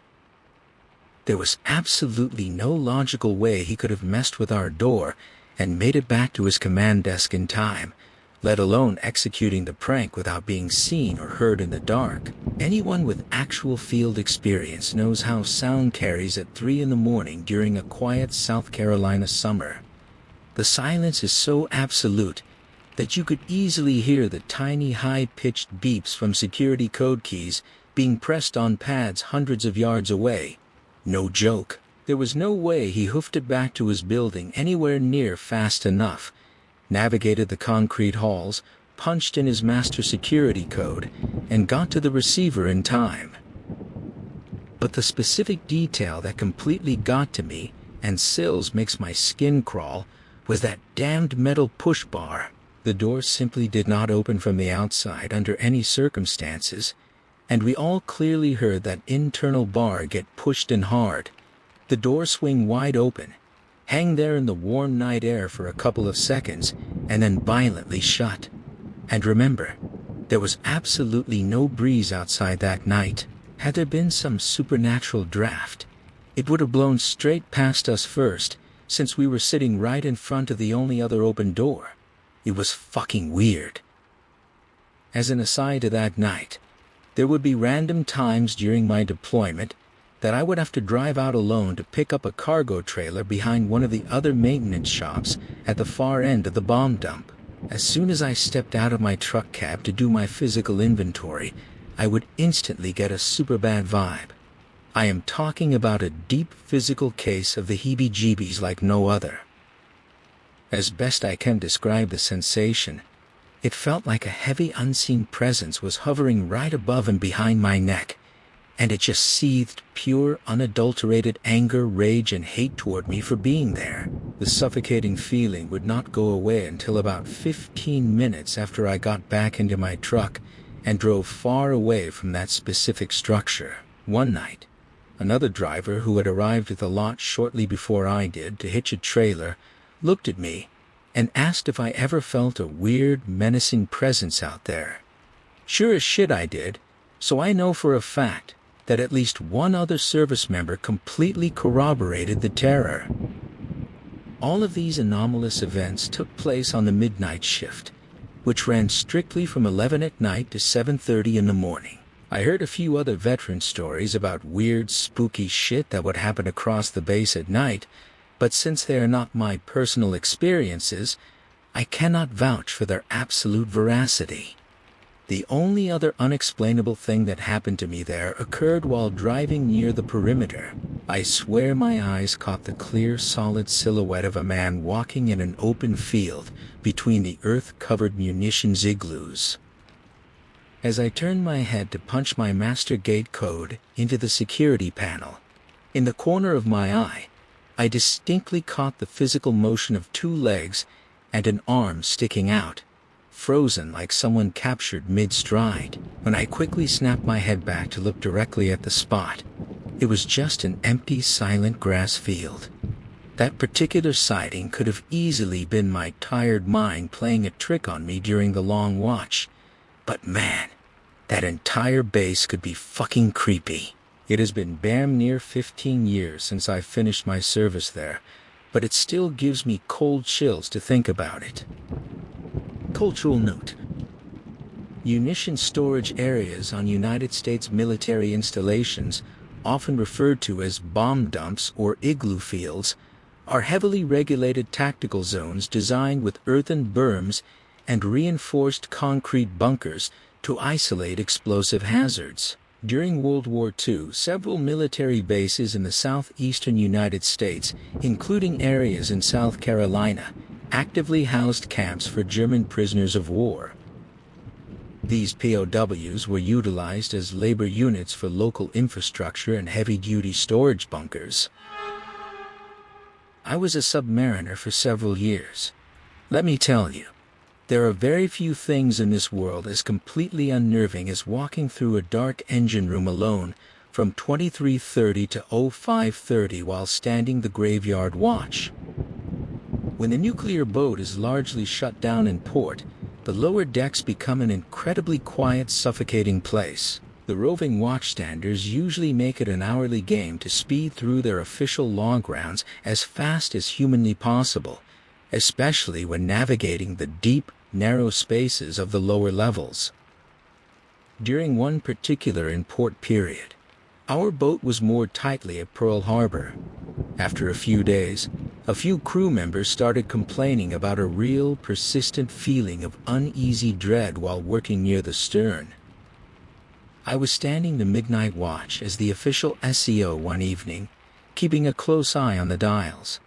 There was absolutely no logical way he could have messed with our door and made it back to his command desk in time, let alone executing the prank without being seen or heard in the dark. Anyone with actual field experience knows how sound carries at 3 in the morning during a quiet South Carolina summer. The silence is so absolute that you could easily hear the tiny high-pitched beeps from security code keys being pressed on pads hundreds of yards away. No joke. There was no way he hoofed it back to his building anywhere near fast enough, navigated the concrete halls, punched in his master security code, and got to the receiver in time. But the specific detail that completely got to me, and sills makes my skin crawl, was that damned metal push bar. The door simply did not open from the outside under any circumstances, and we all clearly heard that internal bar get pushed in hard, the door swing wide open, hang there in the warm night air for a couple of seconds, and then violently shut. And remember, there was absolutely no breeze outside that night. Had there been some supernatural draft, it would have blown straight past us first, since we were sitting right in front of the only other open door. It was fucking weird. As an aside to that night, there would be random times during my deployment that I would have to drive out alone to pick up a cargo trailer behind one of the other maintenance shops at the far end of the bomb dump. As soon as I stepped out of my truck cab to do my physical inventory, I would instantly get a super bad vibe. I am talking about a deep physical case of the heebie-jeebies like no other. As best I can describe the sensation, it felt like a heavy unseen presence was hovering right above and behind my neck, and it just seethed pure, unadulterated anger, rage, and hate toward me for being there. The suffocating feeling would not go away until about 15 minutes after I got back into my truck and drove far away from that specific structure. One night, another driver who had arrived at the lot shortly before I did to hitch a trailer looked at me and asked if I ever felt a weird, menacing presence out there. Sure as shit I did, so I know for a fact that at least one other service member completely corroborated the terror. All of these anomalous events took place on the midnight shift, which ran strictly from 11 at night to 7:30 in the morning. I heard a few other veteran stories about weird, spooky shit that would happen across the base at night, but since they are not my personal experiences, I cannot vouch for their absolute veracity. The only other unexplainable thing that happened to me there occurred while driving near the perimeter. I swear my eyes caught the clear, solid silhouette of a man walking in an open field between the earth-covered munitions igloos. As I turned my head to punch my master gate code into the security panel, in the corner of my eye, I distinctly caught the physical motion of two legs and an arm sticking out, frozen like someone captured mid-stride. When I quickly snapped my head back to look directly at the spot, it was just an empty, silent grass field. That particular sighting could have easily been my tired mind playing a trick on me during the long watch. But man, that entire base could be fucking creepy. It has been damn near 15 years since I finished my service there, but it still gives me cold chills to think about it. Cultural note: munition storage areas on United States military installations, often referred to as bomb dumps or igloo fields, are heavily regulated tactical zones designed with earthen berms and reinforced concrete bunkers to isolate explosive hazards. During World War II, several military bases in the southeastern United States, including areas in South Carolina, actively housed camps for German prisoners of war. These POWs were utilized as labor units for local infrastructure and heavy-duty storage bunkers. I was a submariner for several years. Let me tell you, there are very few things in this world as completely unnerving as walking through a dark engine room alone from 23:30 to 05:30 while standing the graveyard watch. When the nuclear boat is largely shut down in port, the lower decks become an incredibly quiet, suffocating place. The roving watchstanders usually make it an hourly game to speed through their official log rounds as fast as humanly possible, especially when navigating the deep, narrow spaces of the lower levels. During one particular in-port period, our boat was moored tightly at Pearl Harbor. After a few days, a few crew members started complaining about a real, persistent feeling of uneasy dread while working near the stern. I was standing the midnight watch as the official SEO one evening, keeping a close eye on the dials.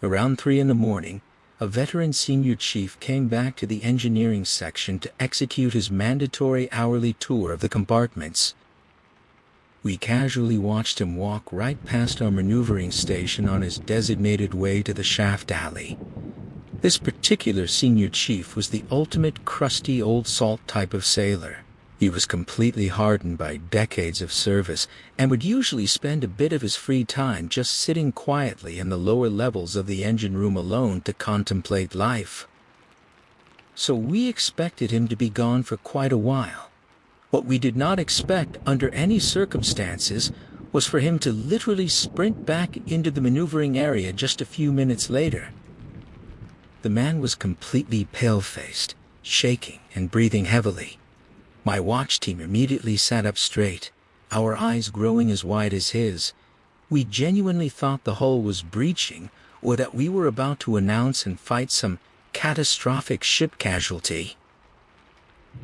Around 3 in the morning, a veteran senior chief came back to the engineering section to execute his mandatory hourly tour of the compartments. We casually watched him walk right past our maneuvering station on his designated way to the shaft alley. This particular senior chief was the ultimate crusty old salt type of sailor. He was completely hardened by decades of service and would usually spend a bit of his free time just sitting quietly in the lower levels of the engine room alone to contemplate life. So we expected him to be gone for quite a while. What we did not expect under any circumstances was for him to literally sprint back into the maneuvering area just a few minutes later. The man was completely pale-faced, shaking and breathing heavily. My watch team immediately sat up straight, our eyes growing as wide as his. We genuinely thought the hull was breaching, or that we were about to announce and fight some catastrophic ship casualty.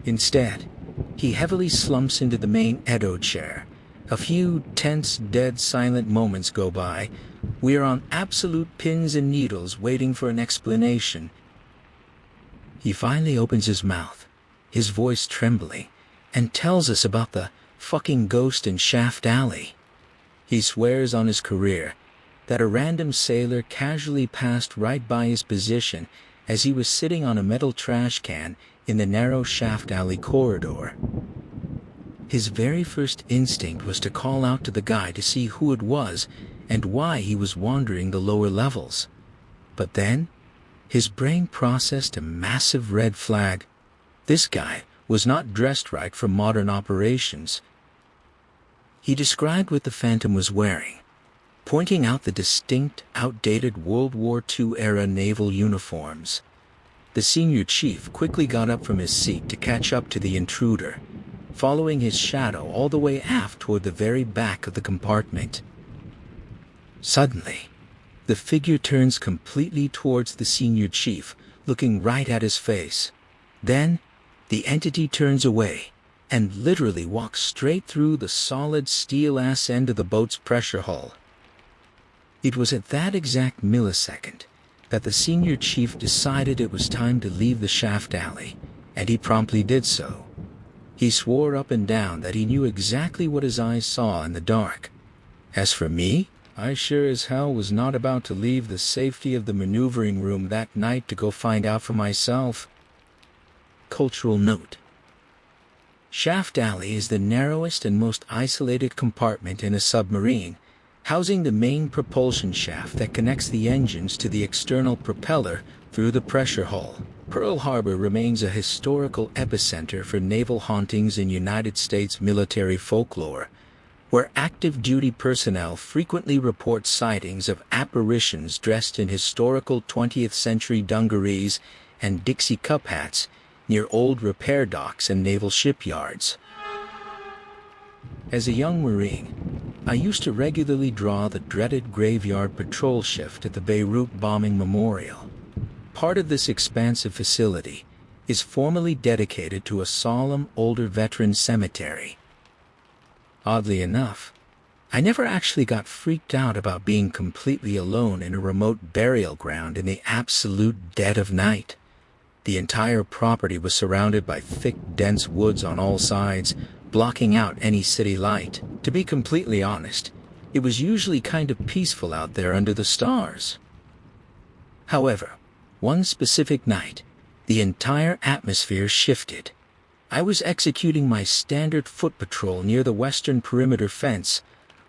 Instead, he heavily slumps into the main Edo chair. A few tense, dead, silent moments go by. We are on absolute pins and needles waiting for an explanation. He finally opens his mouth, his voice trembling, and tells us about the fucking ghost in Shaft Alley. He swears on his career that a random sailor casually passed right by his position as he was sitting on a metal trash can in the narrow Shaft Alley corridor. His very first instinct was to call out to the guy to see who it was and why he was wandering the lower levels. But then, his brain processed a massive red flag. This guy was not dressed right for modern operations. He described what the Phantom was wearing, pointing out the distinct, outdated World War II-era naval uniforms. The senior chief quickly got up from his seat to catch up to the intruder, following his shadow all the way aft toward the very back of the compartment. Suddenly, the figure turns completely towards the senior chief, looking right at his face. Then, the entity turns away and literally walks straight through the solid steel-ass end of the boat's pressure hull. It was at that exact millisecond that the senior chief decided it was time to leave the Shaft Alley, and he promptly did so. He swore up and down that he knew exactly what his eyes saw in the dark. As for me, I sure as hell was not about to leave the safety of the maneuvering room that night to go find out for myself. Cultural note: Shaft Alley is the narrowest and most isolated compartment in a submarine, housing the main propulsion shaft that connects the engines to the external propeller through the pressure hull. Pearl Harbor remains a historical epicenter for naval hauntings in United States military folklore, where active duty personnel frequently report sightings of apparitions dressed in historical 20th century dungarees and Dixie cup hats near old repair docks and naval shipyards. As a young Marine, I used to regularly draw the dreaded graveyard patrol shift at the Beirut bombing memorial. Part of this expansive facility is formally dedicated to a solemn older veteran cemetery. Oddly enough, I never actually got freaked out about being completely alone in a remote burial ground in the absolute dead of night. The entire property was surrounded by thick, dense woods on all sides, blocking out any city light. To be completely honest, it was usually kind of peaceful out there under the stars. However, one specific night, the entire atmosphere shifted. I was executing my standard foot patrol near the western perimeter fence,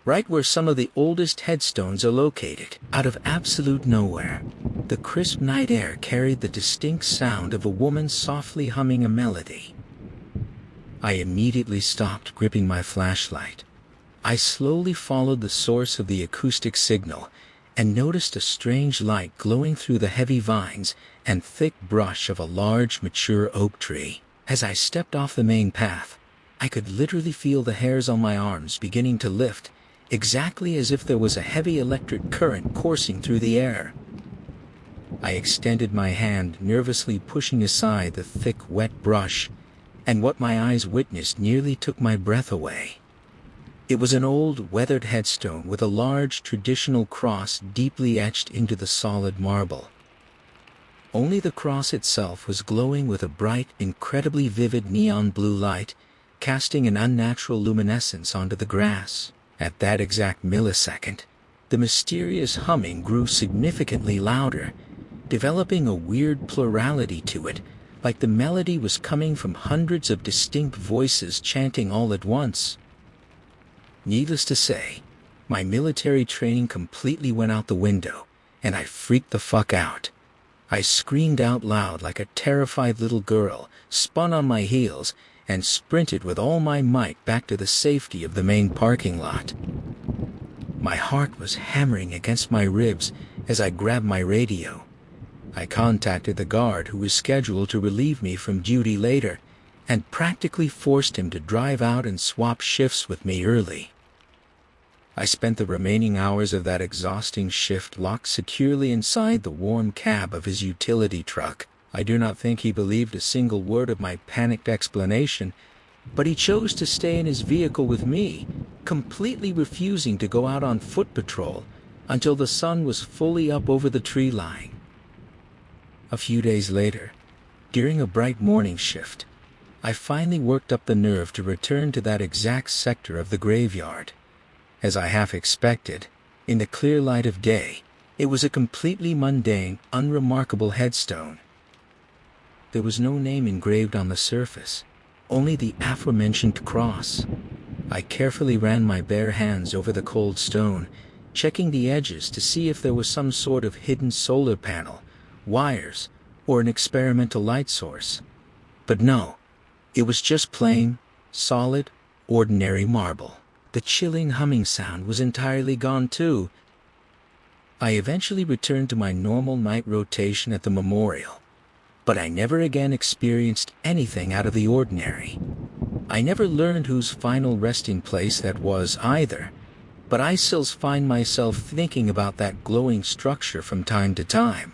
right where some of the oldest headstones are located. Out of absolute nowhere, the crisp night air carried the distinct sound of a woman softly humming a melody. I immediately stopped gripping my flashlight. I slowly followed the source of the acoustic signal and noticed a strange light glowing through the heavy vines and thick brush of a large, mature oak tree. As I stepped off the main path, I could literally feel the hairs on my arms beginning to lift, exactly as if there was a heavy electric current coursing through the air. I extended my hand, nervously pushing aside the thick, wet brush, and what my eyes witnessed nearly took my breath away. It was an old, weathered headstone with a large, traditional cross deeply etched into the solid marble. Only the cross itself was glowing with a bright, incredibly vivid neon blue light, casting an unnatural luminescence onto the grass. At that exact millisecond, the mysterious humming grew significantly louder, developing a weird plurality to it, like the melody was coming from hundreds of distinct voices chanting all at once. Needless to say, my military training completely went out the window, and I freaked the fuck out. I screamed out loud like a terrified little girl, spun on my heels, and sprinted with all my might back to the safety of the main parking lot. My heart was hammering against my ribs as I grabbed my radio. I contacted the guard who was scheduled to relieve me from duty later, and practically forced him to drive out and swap shifts with me early. I spent the remaining hours of that exhausting shift locked securely inside the warm cab of his utility truck. I do not think he believed a single word of my panicked explanation, but he chose to stay in his vehicle with me, completely refusing to go out on foot patrol until the sun was fully up over the tree line. A few days later, during a bright morning shift, I finally worked up the nerve to return to that exact sector of the graveyard. As I half expected, in the clear light of day, it was a completely mundane, unremarkable headstone. There was no name engraved on the surface, only the aforementioned cross. I carefully ran my bare hands over the cold stone, checking the edges to see if there was some sort of hidden solar panel, wires, or an experimental light source. But no, it was just plain, solid, ordinary marble. The chilling humming sound was entirely gone too. I eventually returned to my normal night rotation at the memorial, but I never again experienced anything out of the ordinary. I never learned whose final resting place that was either, but I still find myself thinking about that glowing structure from time to time.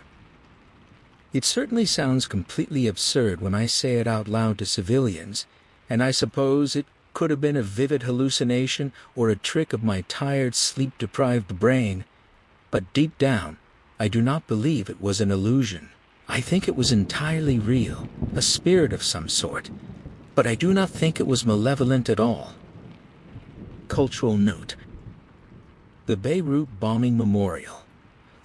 It certainly sounds completely absurd when I say it out loud to civilians, and I suppose it could have been a vivid hallucination or a trick of my tired, sleep-deprived brain, but deep down, I do not believe it was an illusion. I think it was entirely real, a spirit of some sort, but I do not think it was malevolent at all. Cultural note: the Beirut Bombing Memorial,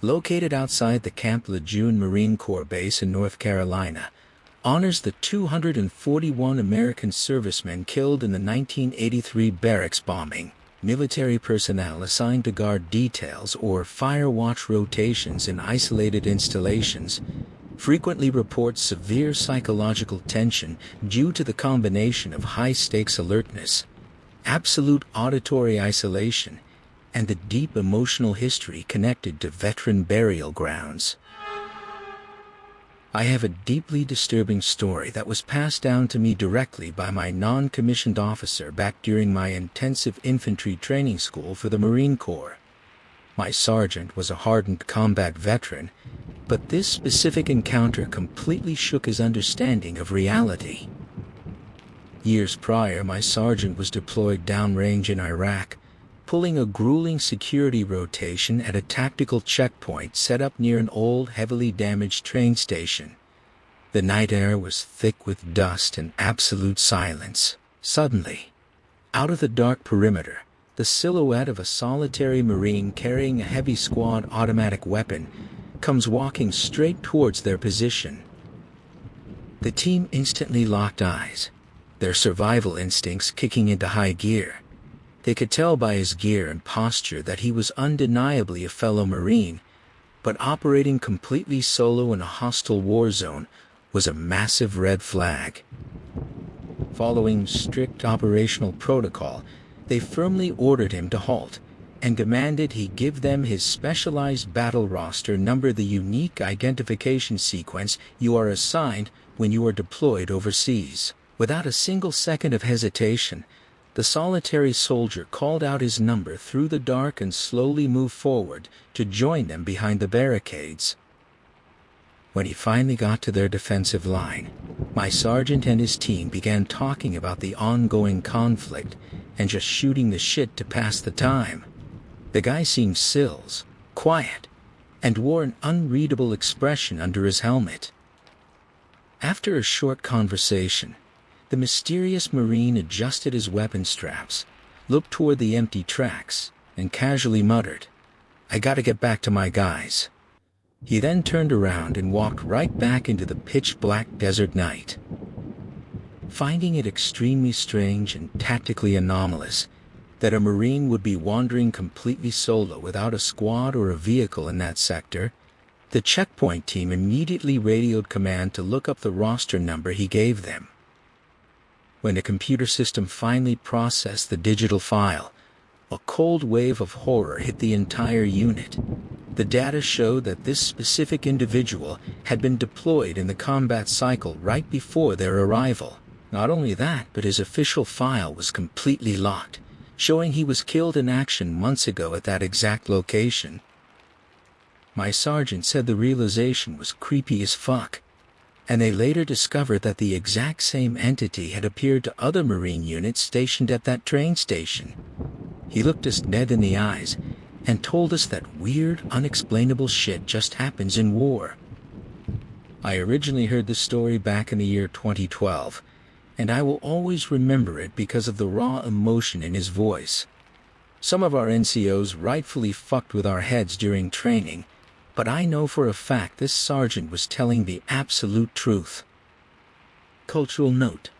located outside the Camp Lejeune Marine Corps Base in North Carolina, honors the 241 American servicemen killed in the 1983 barracks bombing. Military personnel assigned to guard details or fire watch rotations in isolated installations frequently report severe psychological tension due to the combination of high-stakes alertness, absolute auditory isolation, and the deep emotional history connected to veteran burial grounds. I have a deeply disturbing story that was passed down to me directly by my non-commissioned officer back during my intensive infantry training school for the Marine Corps. My sergeant was a hardened combat veteran, but this specific encounter completely shook his understanding of reality. Years prior, my sergeant was deployed downrange in Iraq, pulling a grueling security rotation at a tactical checkpoint set up near an old, heavily damaged train station. The night air was thick with dust and absolute silence. Suddenly, out of the dark perimeter, the silhouette of a solitary Marine carrying a heavy squad automatic weapon comes walking straight towards their position. The team instantly locked eyes, their survival instincts kicking into high gear. They could tell by his gear and posture that he was undeniably a fellow Marine, but operating completely solo in a hostile war zone was a massive red flag. Following strict operational protocol, they firmly ordered him to halt and demanded he give them his specialized battle roster number, the unique identification sequence you are assigned when you are deployed overseas. Without a single second of hesitation, the solitary soldier called out his number through the dark and slowly moved forward to join them behind the barricades. When he finally got to their defensive line, my sergeant and his team began talking about the ongoing conflict and just shooting the shit to pass the time. The guy seemed sills, quiet, and wore an unreadable expression under his helmet. After a short conversation, the mysterious Marine adjusted his weapon straps, looked toward the empty tracks, and casually muttered, "I gotta get back to my guys." He then turned around and walked right back into the pitch-black desert night. Finding it extremely strange and tactically anomalous that a Marine would be wandering completely solo without a squad or a vehicle in that sector, the checkpoint team immediately radioed command to look up the roster number he gave them. When the computer system finally processed the digital file, a cold wave of horror hit the entire unit. The data showed that this specific individual had been deployed in the combat cycle right before their arrival. Not only that, but his official file was completely locked, showing he was killed in action months ago at that exact location. My sergeant said the realization was creepy as fuck, and they later discovered that the exact same entity had appeared to other Marine units stationed at that train station. He looked us dead in the eyes and told us that weird, unexplainable shit just happens in war. I originally heard the story back in the year 2012, and I will always remember it because of the raw emotion in his voice. Some of our NCOs rightfully fucked with our heads during training, but I know for a fact this sergeant was telling the absolute truth. Cultural note: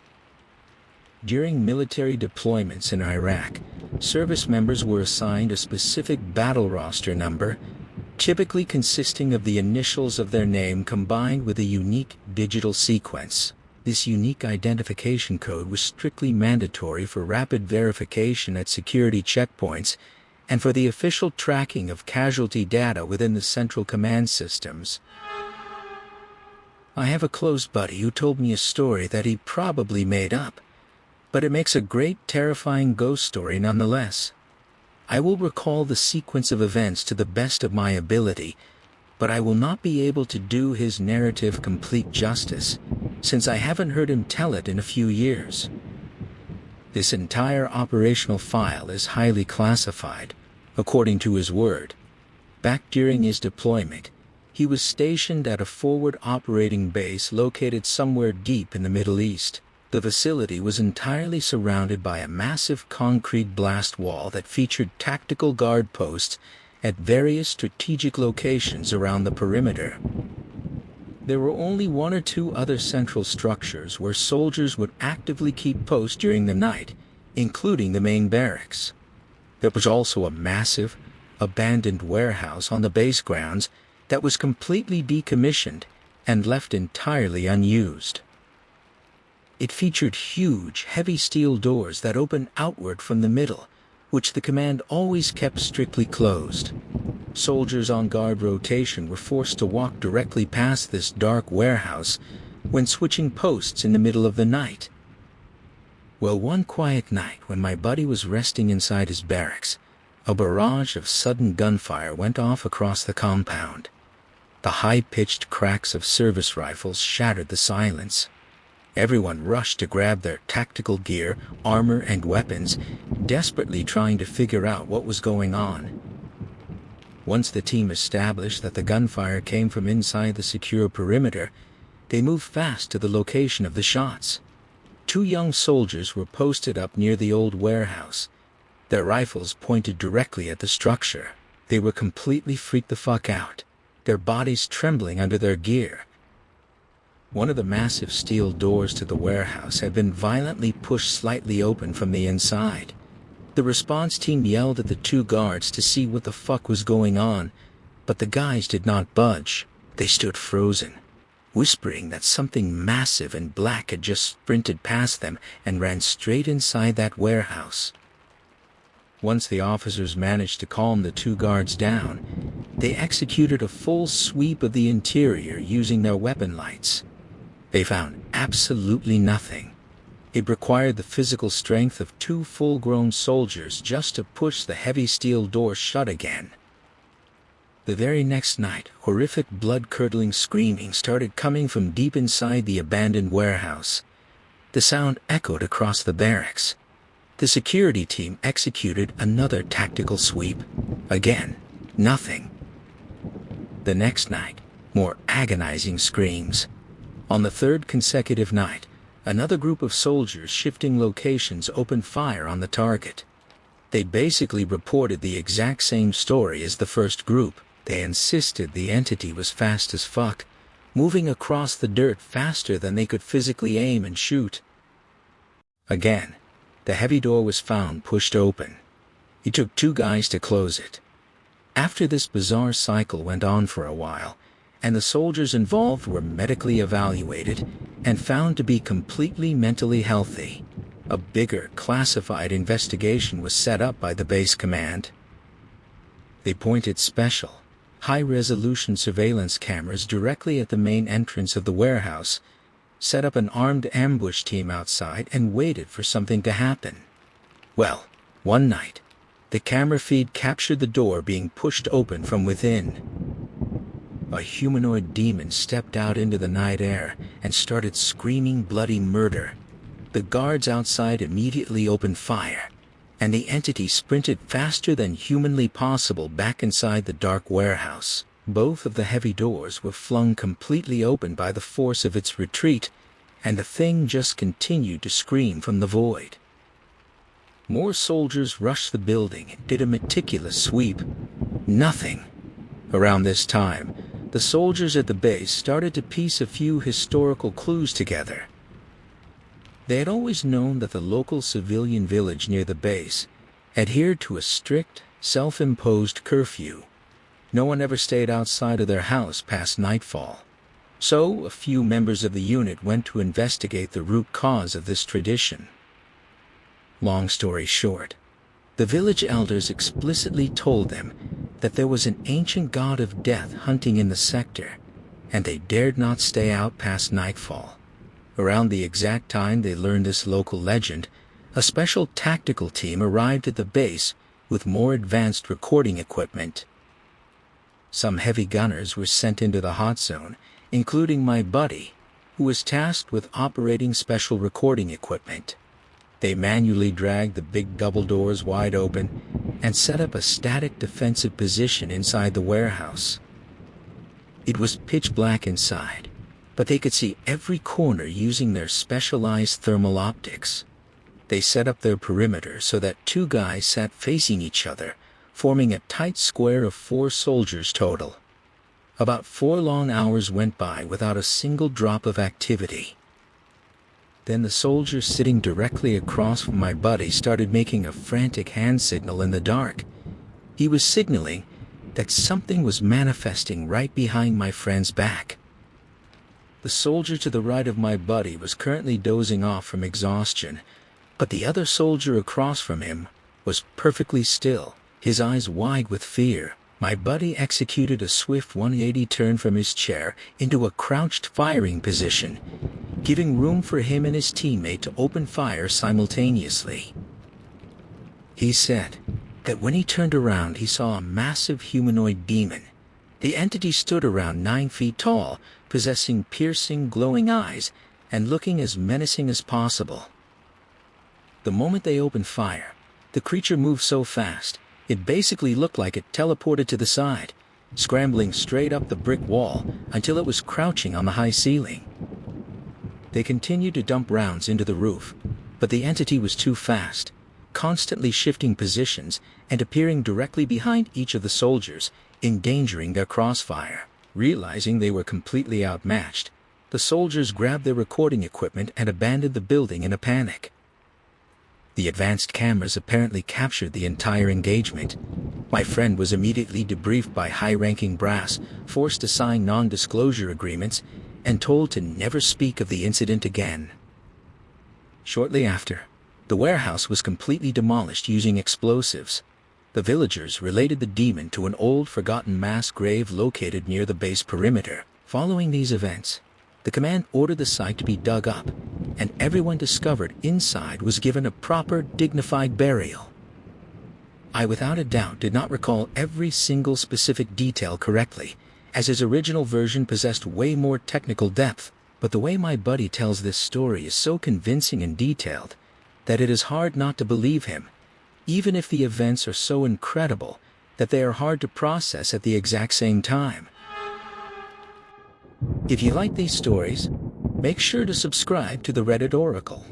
during military deployments in Iraq, service members were assigned a specific battle roster number, typically consisting of the initials of their name combined with a unique digital sequence. This unique identification code was strictly mandatory for rapid verification at security checkpoints and for the official tracking of casualty data within the central command systems. I have a close buddy who told me a story that he probably made up, but it makes a great, terrifying ghost story nonetheless. I will recall the sequence of events to the best of my ability, but I will not be able to do his narrative complete justice, since I haven't heard him tell it in a few years. This entire operational file is highly classified, according to his word. Back during his deployment, he was stationed at a forward operating base located somewhere deep in the Middle East. The facility was entirely surrounded by a massive concrete blast wall that featured tactical guard posts at various strategic locations around the perimeter. There were only one or two other central structures where soldiers would actively keep post during the night, including the main barracks. There was also a massive, abandoned warehouse on the base grounds that was completely decommissioned and left entirely unused. It featured huge, heavy steel doors that opened outward from the middle, which the command always kept strictly closed. Soldiers on guard rotation were forced to walk directly past this dark warehouse when switching posts in the middle of the night. Well, one quiet night when my buddy was resting inside his barracks, a barrage of sudden gunfire went off across the compound. The high-pitched cracks of service rifles shattered the silence. Everyone rushed to grab their tactical gear, armor, and weapons, desperately trying to figure out what was going on. Once the team established that the gunfire came from inside the secure perimeter, they moved fast to the location of the shots. Two young soldiers were posted up near the old warehouse. Their rifles pointed directly at the structure. They were completely freaked the fuck out, their bodies trembling under their gear. One of the massive steel doors to the warehouse had been violently pushed slightly open from the inside. The response team yelled at the two guards to see what the fuck was going on, but the guys did not budge. They stood frozen, whispering that something massive and black had just sprinted past them and ran straight inside that warehouse. Once the officers managed to calm the two guards down, they executed a full sweep of the interior using their weapon lights. They found absolutely nothing. It required the physical strength of two full-grown soldiers just to push the heavy steel door shut again. The very next night, horrific blood-curdling screaming started coming from deep inside the abandoned warehouse. The sound echoed across the barracks. The security team executed another tactical sweep. Again, nothing. The next night, more agonizing screams. On the third consecutive night, another group of soldiers shifting locations opened fire on the target. They basically reported the exact same story as the first group. They insisted the entity was fast as fuck, moving across the dirt faster than they could physically aim and shoot. Again, the heavy door was found pushed open. It took two guys to close it. After this bizarre cycle went on for a while, and the soldiers involved were medically evaluated and found to be completely mentally healthy, a bigger, classified investigation was set up by the base command. They pointed special, high-resolution surveillance cameras directly at the main entrance of the warehouse, set up an armed ambush team outside and waited for something to happen. Well, one night, the camera feed captured the door being pushed open from within. A humanoid demon stepped out into the night air and started screaming bloody murder. The guards outside immediately opened fire, and the entity sprinted faster than humanly possible back inside the dark warehouse. Both of the heavy doors were flung completely open by the force of its retreat, and the thing just continued to scream from the void. More soldiers rushed the building and did a meticulous sweep. Nothing. Around this time, the soldiers at the base started to piece a few historical clues together. They had always known that the local civilian village near the base adhered to a strict, self-imposed curfew. No one ever stayed outside of their house past nightfall. So, a few members of the unit went to investigate the root cause of this tradition. Long story short, the village elders explicitly told them that there was an ancient god of death hunting in the sector, and they dared not stay out past nightfall. Around the exact time they learned this local legend, a special tactical team arrived at the base with more advanced recording equipment. Some heavy gunners were sent into the hot zone, including my buddy, who was tasked with operating special recording equipment. They manually dragged the big double doors wide open and set up a static defensive position inside the warehouse. It was pitch black inside, but they could see every corner using their specialized thermal optics. They set up their perimeter so that two guys sat facing each other, forming a tight square of 4 soldiers total. About 4 long hours went by without a single drop of activity. Then the soldier sitting directly across from my buddy started making a frantic hand signal in the dark. He was signaling that something was manifesting right behind my friend's back. The soldier to the right of my buddy was currently dozing off from exhaustion, but the other soldier across from him was perfectly still, his eyes wide with fear. My buddy executed a swift 180 turn from his chair into a crouched firing position, giving room for him and his teammate to open fire simultaneously. He said that when he turned around he saw a massive humanoid demon. The entity stood around 9 feet tall, possessing piercing, glowing eyes and looking as menacing as possible. The moment they opened fire, the creature moved so fast, it basically looked like it teleported to the side, scrambling straight up the brick wall until it was crouching on the high ceiling. They continued to dump rounds into the roof, but the entity was too fast, constantly shifting positions and appearing directly behind each of the soldiers, endangering their crossfire. Realizing they were completely outmatched, the soldiers grabbed their recording equipment and abandoned the building in a panic. The advanced cameras apparently captured the entire engagement. My friend was immediately debriefed by high-ranking brass, forced to sign non-disclosure agreements, and told to never speak of the incident again. Shortly after, the warehouse was completely demolished using explosives. The villagers related the demon to an old forgotten mass grave located near the base perimeter. Following these events, the command ordered the site to be dug up, and everyone discovered inside was given a proper, dignified burial. I without a doubt did not recall every single specific detail correctly, as his original version possessed way more technical depth, but the way my buddy tells this story is so convincing and detailed that it is hard not to believe him, even if the events are so incredible that they are hard to process at the exact same time. If you like these stories, make sure to subscribe to the Reddit Oracle.